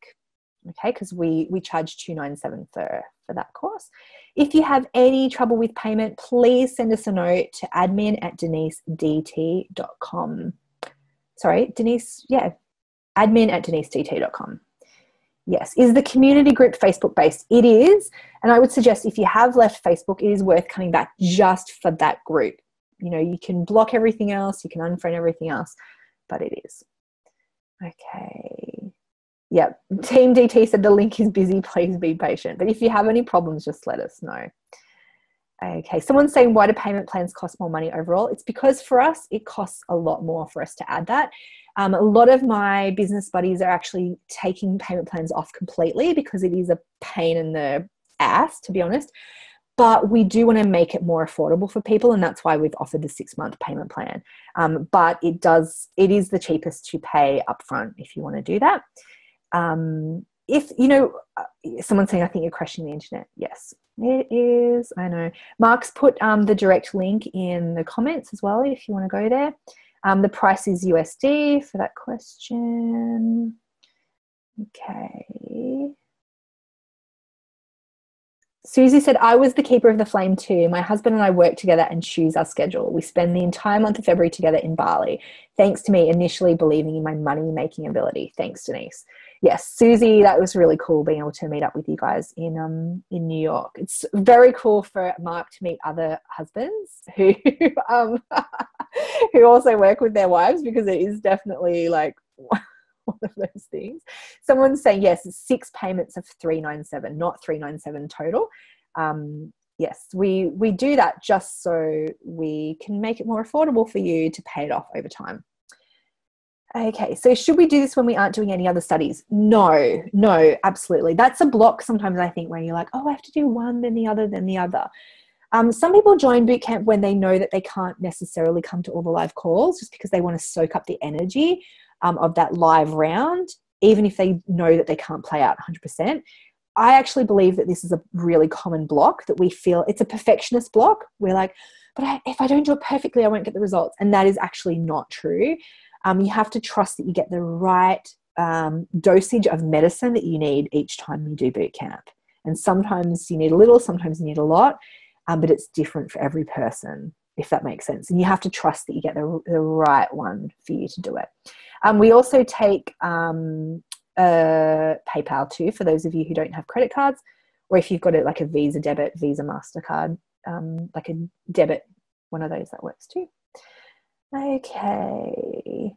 Okay, because we charge $297 for that course. If you have any trouble with payment, please send us a note to admin@denisedt.com. Sorry, Denise, yeah, admin@denisedt.com. Yes. Is the community group Facebook based? It is. And I would suggest if you have left Facebook, it is worth coming back just for that group. You know, you can block everything else, you can unfriend everything else, but it is. Okay. Yep. Team DT said the link is busy. Please be patient. But if you have any problems, just let us know. Okay. Someone's saying, why do payment plans cost more money overall? It's because for us, it costs a lot more for us to add that. A lot of my business buddies are actually taking payment plans off completely because it is a pain in the ass, to be honest. But we do want to make it more affordable for people, and that's why we've offered the 6-month payment plan. But it is the cheapest to pay upfront if you want to do that. If, you know, someone's saying, I think you're crashing the internet. Yes, it is. I know. Mark's put the direct link in the comments as well if you want to go there. The price is USD for that question. Okay. Susie said, I was the keeper of the flame too. My husband and I work together and choose our schedule. We spend the entire month of February together in Bali, thanks to me initially believing in my money-making ability. Thanks, Denise. Yes, Susie, that was really cool being able to meet up with you guys in New York. It's very cool for Mark to meet other husbands who who also work with their wives, because it is definitely like one of those things. Someone's saying, yes, it's 6 payments of $397, not $397 total. Yes, we do that just so we can make it more affordable for you to pay it off over time. Okay, so should we do this when we aren't doing any other studies? No, absolutely. That's a block sometimes, I think, where you're like, oh, I have to do one, then the other, then the other. Some people join bootcamp when they know that they can't necessarily come to all the live calls just because they want to soak up the energy of that live round, even if they know that they can't play out 100%. I actually believe that this is a really common block that we feel. It's a perfectionist block. We're like, but if I don't do it perfectly, I won't get the results. And that is actually not true. You have to trust that you get the right dosage of medicine that you need each time you do boot camp. And sometimes you need a little, sometimes you need a lot, but it's different for every person, if that makes sense. And you have to trust that you get the right one for you to do it. We also take PayPal too, for those of you who don't have credit cards, or if you've got it like a Visa debit, Visa MasterCard, like a debit, one of those, that works too. Okay.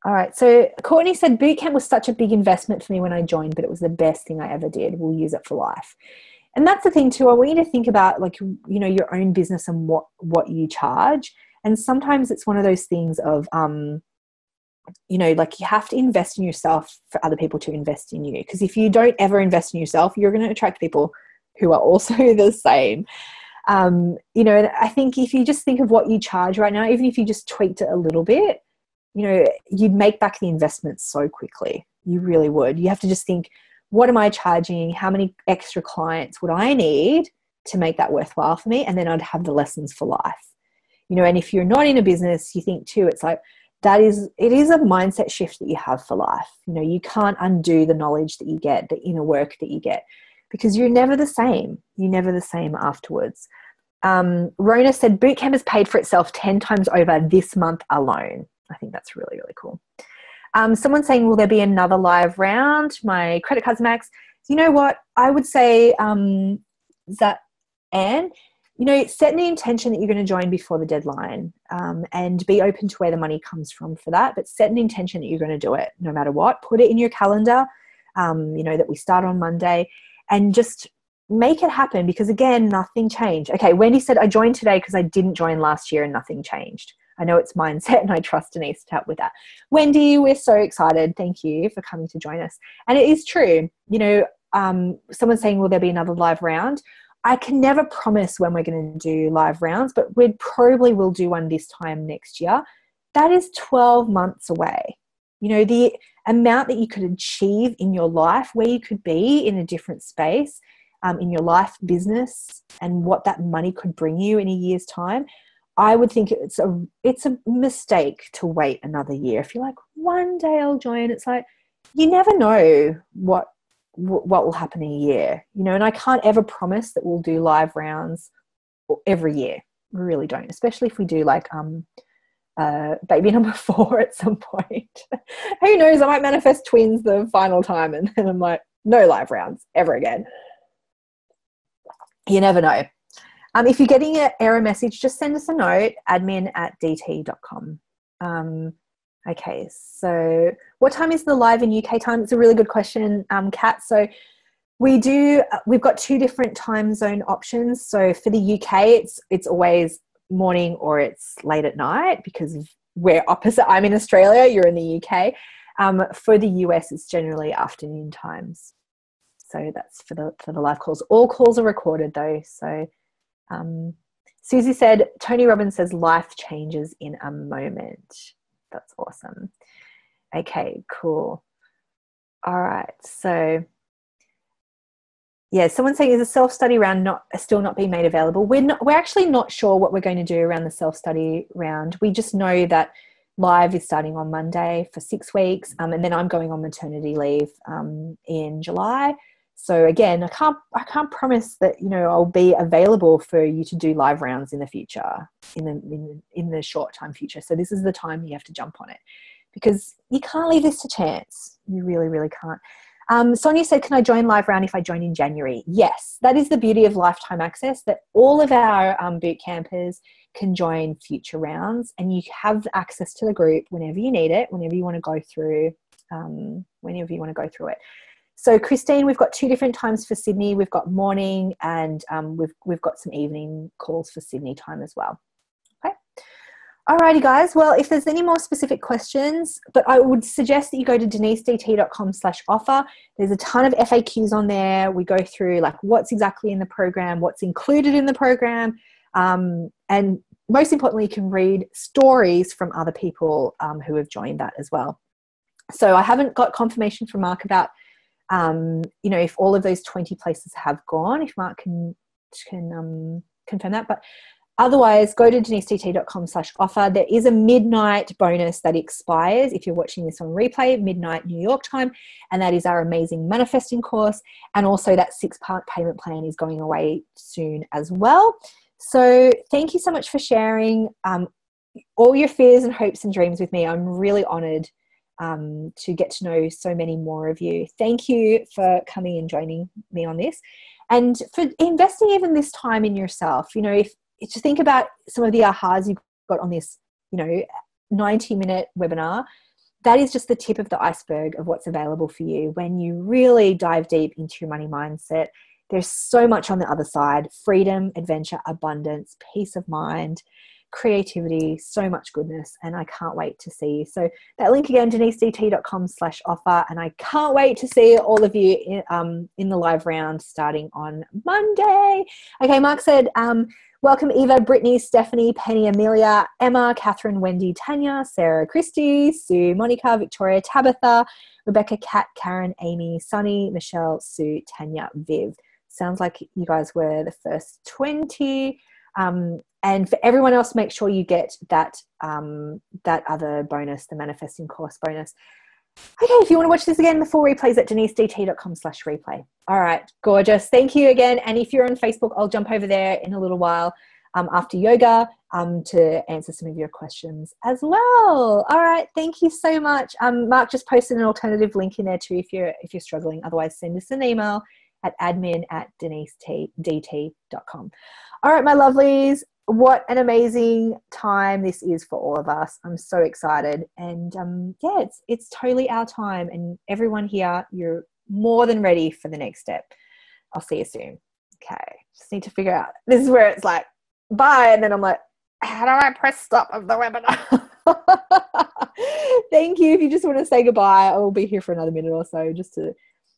All right. So Courtney said, bootcamp was such a big investment for me when I joined, but it was the best thing I ever did. We'll use it for life. And that's the thing too. I want you to think about, like, you know, your own business and what you charge. And sometimes it's one of those things of, you know, like you have to invest in yourself for other people to invest in you. Because if you don't ever invest in yourself, you're going to attract people who are also the same. You know, I think if you just think of what you charge right now, even if you just tweaked it a little bit, you know, you'd make back the investment so quickly. You really would. You have to just think, what am I charging? How many extra clients would I need to make that worthwhile for me? And then I'd have the lessons for life. You know, and if you're not in a business, you think too, it's like, it is a mindset shift that you have for life. You know, you can't undo the knowledge that you get, the inner work that you get, because you're never the same. You're never the same afterwards. Rona said, bootcamp has paid for itself 10 times over this month alone. I think that's really, really cool. Someone's saying, will there be another live round? My credit card's max. You know what? I would say, is that Anne? You know, set the intention that you're going to join before the deadline, and be open to where the money comes from for that. But set an intention that you're going to do it no matter what. Put it in your calendar, you know, that we start on Monday, and just make it happen, because again, nothing changed. Okay, Wendy said, I joined today because I didn't join last year and nothing changed. I know it's mindset, and I trust Denise to help with that. Wendy, we're so excited. Thank you for coming to join us. And it is true. You know, someone's saying, will there be another live round? I can never promise when we're going to do live rounds, but we probably will do one this time next year. That is 12 months away. You know, the amount that you could achieve in your life, where you could be in a different space, in your life, business, and what that money could bring you in a year's time. I would think it's a mistake to wait another year. If you're like, one day I'll join, it's like, you never know what will happen in a year, you know. And I can't ever promise that we'll do live rounds every year. We really don't, especially if we do like baby number 4 at some point. Who knows? I might manifest twins the final time, and then I'm like, no live rounds ever again. You never know. If you're getting an error message, just send us a note, admin@dt.com. Okay, so what time is the live in UK time? It's a really good question, Kat. So we've got 2 different time zone options. So for the UK, it's always morning or it's late at night because we're opposite. I'm in Australia, you're in the UK. For the US, it's generally afternoon times. So that's for the live calls. All calls are recorded though. So Susie said, Tony Robbins says life changes in a moment. That's awesome. Okay, cool. All right. So yeah, someone's saying, is a self-study round still not being made available? We're actually not sure what we're going to do around the self-study round. We just know that live is starting on Monday for 6 weeks, and then I'm going on maternity leave in July. So again, I can't promise that I'll be available for you to do live rounds in the future, in the short time future. So this is the time you have to jump on it, because you can't leave this to chance. You really, really can't. Sonia said, can I join live round if I join in January? Yes, that is the beauty of lifetime access, that all of our boot campers can join future rounds, and you have access to the group whenever you need it, whenever you want to go through it. So Christine, we've got 2 different times for Sydney. We've got morning, and we've got some evening calls for Sydney time as well. Okay. Alrighty, guys. Well, if there's any more specific questions, but I would suggest that you go to denisedt.com/offer. There's a ton of FAQs on there. We go through like what's exactly in the program, what's included in the program, and most importantly, you can read stories from other people who have joined that as well. So I haven't got confirmation from Mark about if all of those 20 places have gone, if Mark can confirm that, but otherwise go to denisedt.com/offer. There is a midnight bonus that expires if you're watching this on replay, midnight New York time, and that is our amazing manifesting course, and also that 6-part payment plan is going away soon as well. So thank you so much for sharing all your fears and hopes and dreams with me. I'm really honored to get to know so many more of you. Thank you for coming and joining me on this, and for investing even this time in yourself. If to think about some of the ahas you got on this 90-minute webinar, that is just the tip of the iceberg of what's available for you when you really dive deep into your money mindset. There's so much on the other side: freedom, adventure, abundance, peace of mind, creativity, so much goodness, and I can't wait to see you. So that link again, denisedt.com/offer, and I can't wait to see all of you in the live round starting on Monday. Okay, Mark said, welcome Eva, Brittany, Stephanie, Penny, Amelia, Emma, Catherine, Wendy, Tanya, Sarah, Christy, Sue, Monica, Victoria, Tabitha, Rebecca, Kat, Karen, Amy, Sunny, Michelle, Sue, Tanya, Viv. Sounds like you guys were the first 20. And for everyone else, make sure you get that other bonus, the manifesting course bonus. Okay, if you want to watch this again, the full replays at denisedt.com/replay. All right, gorgeous. Thank you again. And if you're on Facebook, I'll jump over there in a little while after yoga to answer some of your questions as well. All right, thank you so much. Mark just posted an alternative link in there too if you're struggling. Otherwise, send us an email at admin@denisedt.com. All right, my lovelies, what an amazing time this is for all of us. I'm so excited. And yeah, it's totally our time. And everyone here, you're more than ready for the next step. I'll see you soon. Okay, just need to figure out. This is where it's like, bye. And then I'm like, how do I press stop of the webinar? Thank you. If you just want to say goodbye, I will be here for another minute or so just to...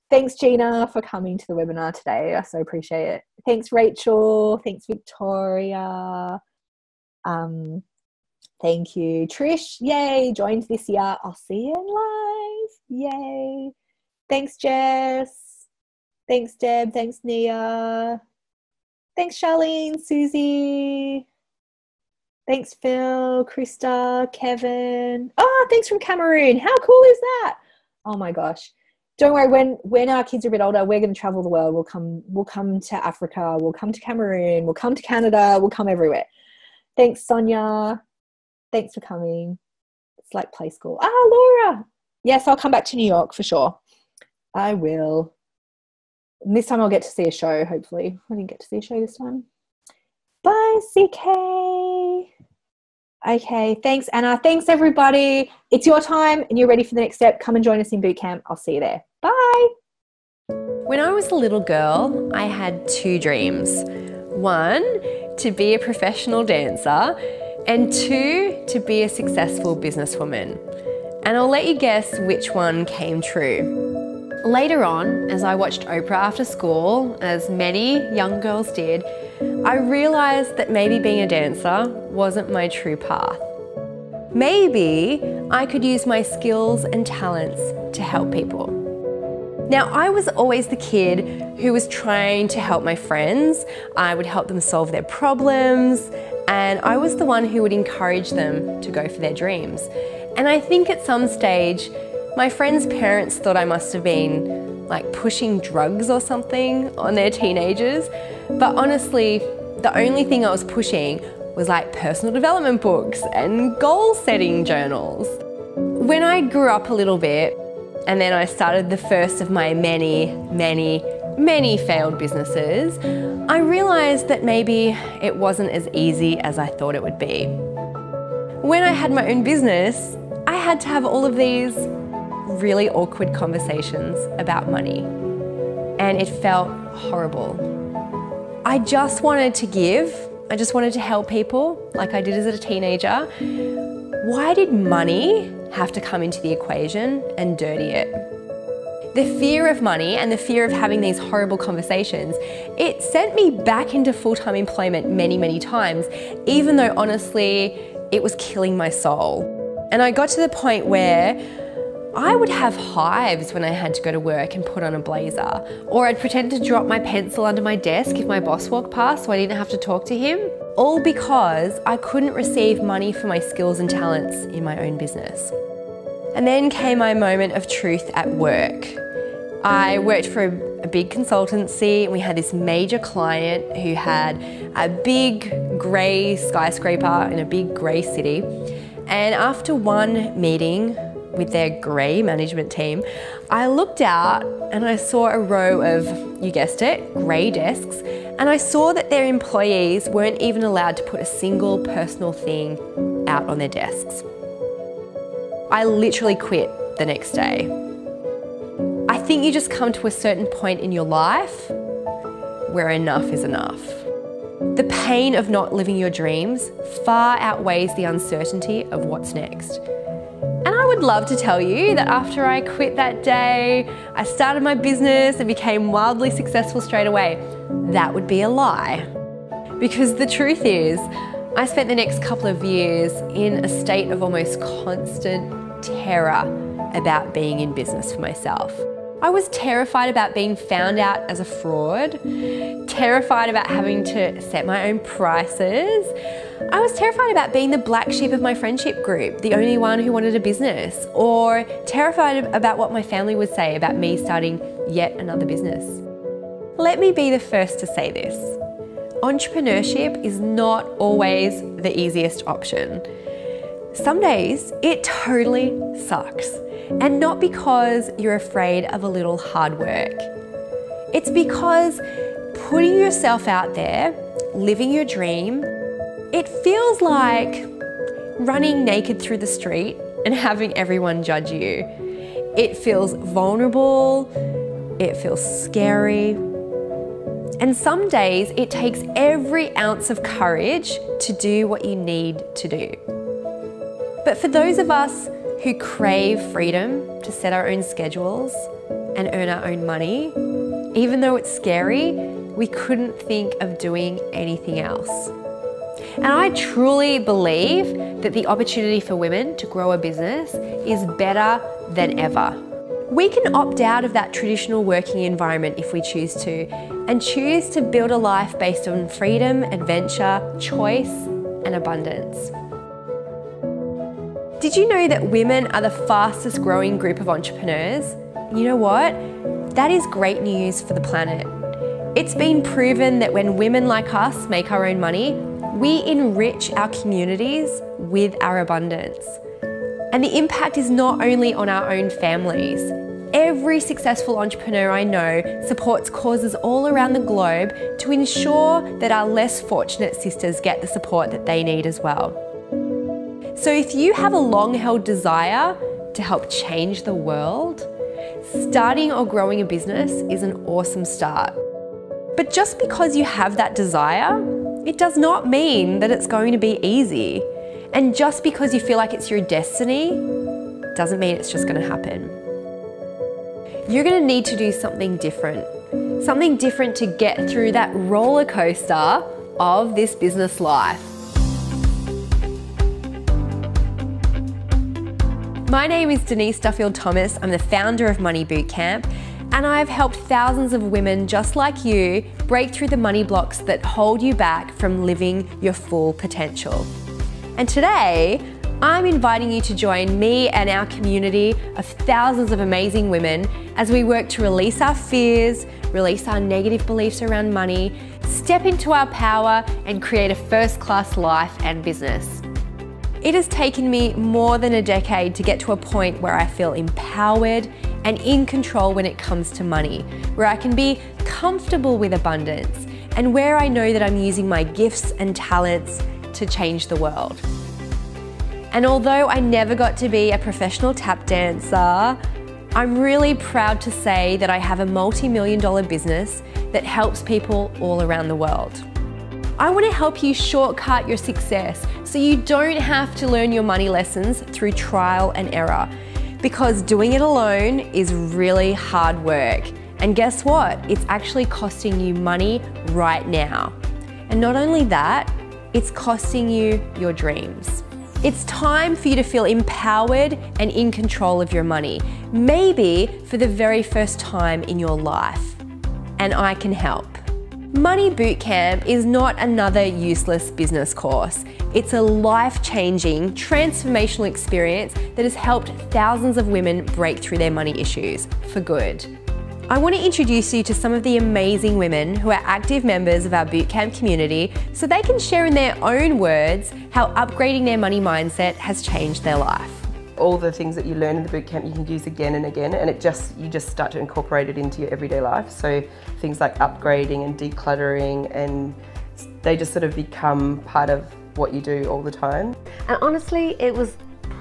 Thanks, Gina, for coming to the webinar today. I so appreciate it. Thanks, Rachel. Thanks, Victoria. Thank you. Trish, yay, joined this year. I'll see you in live. Yay. Thanks, Jess. Thanks, Deb. Thanks, Nia. Thanks, Charlene, Susie. Thanks, Phil, Krista, Kevin. Oh, thanks from Cameroon. How cool is that? Oh, my gosh. Don't worry, when our kids are a bit older, we're going to travel the world. We'll come to Africa. We'll come to Cameroon. We'll come to Canada. We'll come everywhere. Thanks, Sonia. Thanks for coming. It's like play school. Laura. Yes, I'll come back to New York for sure. I will. And this time I'll get to see a show, hopefully. I didn't get to see a show this time. Bye, CK. Okay, thanks, Anna. Thanks, everybody. It's your time and you're ready for the next step. Come and join us in boot camp. I'll see you there. Bye. When I was a little girl, I had 2 dreams. 1, to be a professional dancer, and 2, to be a successful businesswoman. And I'll let you guess which one came true. Later on, as I watched Oprah after school, as many young girls did, I realised that maybe being a dancer wasn't my true path. Maybe I could use my skills and talents to help people. Now, I was always the kid who was trying to help my friends. I would help them solve their problems, and I was the one who would encourage them to go for their dreams. And I think at some stage, my friends' parents thought I must have been like pushing drugs or something on their teenagers. But honestly, the only thing I was pushing was like personal development books and goal-setting journals. When I grew up a little bit, and then I started the first of my many failed businesses, I realised that maybe it wasn't as easy as I thought it would be. When I had my own business, I had to have all of these really awkward conversations about money, and it felt horrible. I just wanted to give. I just wanted to help people like I did as a teenager. Why did money have to come into the equation and dirty it? The fear of money and the fear of having these horrible conversations, it sent me back into full-time employment many times, even though honestly, it was killing my soul. And I got to the point where I would have hives when I had to go to work and put on a blazer, or I'd pretend to drop my pencil under my desk if my boss walked past so I didn't have to talk to him, all because I couldn't receive money for my skills and talents in my own business. And then came my moment of truth at work. I worked for a big consultancy, and we had this major client who had a big grey skyscraper in a big grey city. And after one meeting with their grey management team, I looked out and I saw a row of, you guessed it, grey desks, and I saw that their employees weren't even allowed to put a single personal thing out on their desks. I literally quit the next day. I think you just come to a certain point in your life where enough is enough. The pain of not living your dreams far outweighs the uncertainty of what's next. And I would love to tell you that after I quit that day, I started my business and became wildly successful straight away. That would be a lie. Because the truth is, I spent the next couple of years in a state of almost constant terror about being in business for myself. I was terrified about being found out as a fraud, terrified about having to set my own prices. I was terrified about being the black sheep of my friendship group, the only one who wanted a business, or terrified about what my family would say about me starting yet another business. Let me be the first to say this. Entrepreneurship is not always the easiest option. Some days it totally sucks. And not because you're afraid of a little hard work. It's because putting yourself out there, living your dream, it feels like running naked through the street and having everyone judge you. It feels vulnerable, it feels scary. And some days it takes every ounce of courage to do what you need to do. But for those of us who crave freedom to set our own schedules and earn our own money, even though it's scary, we couldn't think of doing anything else. And I truly believe that the opportunity for women to grow a business is better than ever. We can opt out of that traditional working environment if we choose to, and choose to build a life based on freedom, adventure, choice, and abundance. Did you know that women are the fastest growing group of entrepreneurs? You know what? That is great news for the planet. It's been proven that when women like us make our own money, we enrich our communities with our abundance. And the impact is not only on our own families. Every successful entrepreneur I know supports causes all around the globe to ensure that our less fortunate sisters get the support that they need as well. So if you have a long-held desire to help change the world, starting or growing a business is an awesome start. But just because you have that desire, it does not mean that it's going to be easy. And just because you feel like it's your destiny, doesn't mean it's just going to happen. You're going to need to do something different to get through that roller coaster of this business life. My name is Denise Duffield-Thomas. I'm the founder of Money Bootcamp, and I've helped thousands of women just like you break through the money blocks that hold you back from living your full potential. And today, I'm inviting you to join me and our community of thousands of amazing women as we work to release our fears, release our negative beliefs around money, step into our power, and create a first-class life and business. It has taken me more than a decade to get to a point where I feel empowered and in control when it comes to money, where I can be comfortable with abundance, and where I know that I'm using my gifts and talents to change the world. And although I never got to be a professional tap dancer, I'm really proud to say that I have a multi-million-dollar business that helps people all around the world. I want to help you shortcut your success so you don't have to learn your money lessons through trial and error, because doing it alone is really hard work. And guess what? It's actually costing you money right now. And not only that, it's costing you your dreams. It's time for you to feel empowered and in control of your money, maybe for the very first time in your life. And I can help. Money Bootcamp is not another useless business course. It's a life-changing, transformational experience that has helped thousands of women break through their money issues for good. I want to introduce you to some of the amazing women who are active members of our bootcamp community so they can share in their own words how upgrading their money mindset has changed their life. All the things that you learn in the bootcamp you can use again and again, and you just start to incorporate it into your everyday life. So things like upgrading and decluttering, and they just sort of become part of what you do all the time. And honestly, it was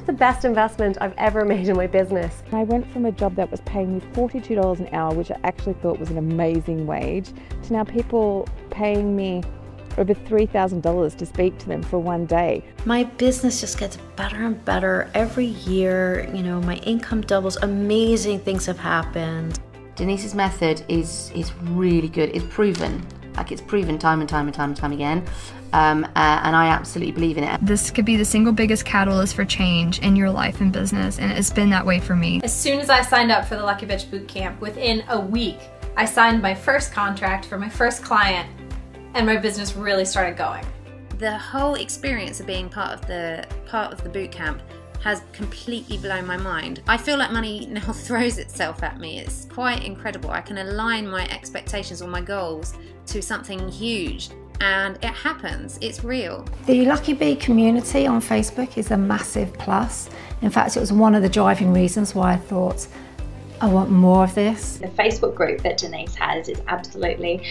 the best investment I've ever made in my business. I went from a job that was paying me $42 an hour, which I actually thought was an amazing wage, to now people paying me over $3,000 to speak to them for one day. My business just gets better and better every year. You know, my income doubles, amazing things have happened. Denise's method is really good. It's proven. Like, it's proven time and time again. And I absolutely believe in it. This could be the single biggest catalyst for change in your life and business, and it's been that way for me. As soon as I signed up for the Lucky Bitch Bootcamp, within a week, I signed my first contract for my first client, and my business really started going. The whole experience of being part of the bootcamp has completely blown my mind. I feel like money now throws itself at me. It's quite incredible. I can align my expectations or my goals to something huge, and it happens. It's real. The Lucky Bee community on Facebook is a massive plus. In fact, it was one of the driving reasons why I thought, I want more of this. The Facebook group that Denise has is absolutely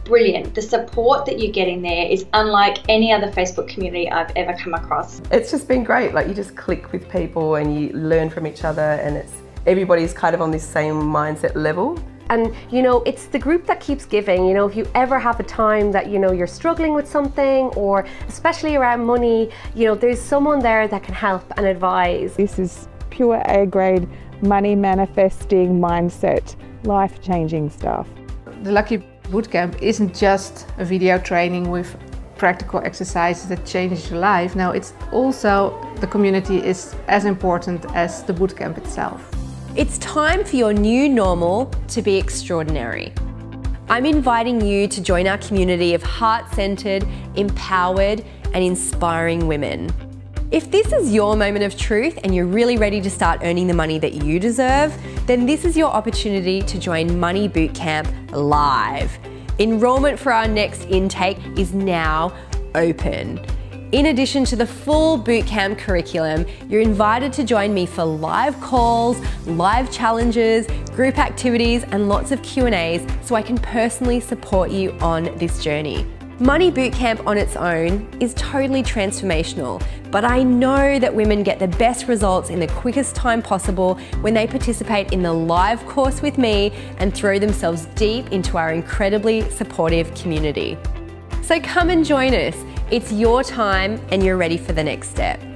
brilliant. The support that you get in there is unlike any other Facebook community I've ever come across. It's just been great. Like, you just click with people and you learn from each other, and everybody's kind of on this same mindset level. And you know, it's the group that keeps giving. You know, if you ever have a time that, you know, you're struggling with something, or especially around money, you know, there's someone there that can help and advise. This is pure A-grade money manifesting mindset, life-changing stuff. The Lucky Bootcamp isn't just a video training with practical exercises that changes your life. No, it's also, the community is as important as the bootcamp itself. It's time for your new normal to be extraordinary. I'm inviting you to join our community of heart-centered, empowered, and inspiring women. If this is your moment of truth and you're really ready to start earning the money that you deserve, then this is your opportunity to join Money Bootcamp live. Enrollment for our next intake is now open. In addition to the full bootcamp curriculum, you're invited to join me for live calls, live challenges, group activities, and lots of Q&As so I can personally support you on this journey. Money Bootcamp on its own is totally transformational, but I know that women get the best results in the quickest time possible when they participate in the live course with me and throw themselves deep into our incredibly supportive community. So come and join us. It's your time and you're ready for the next step.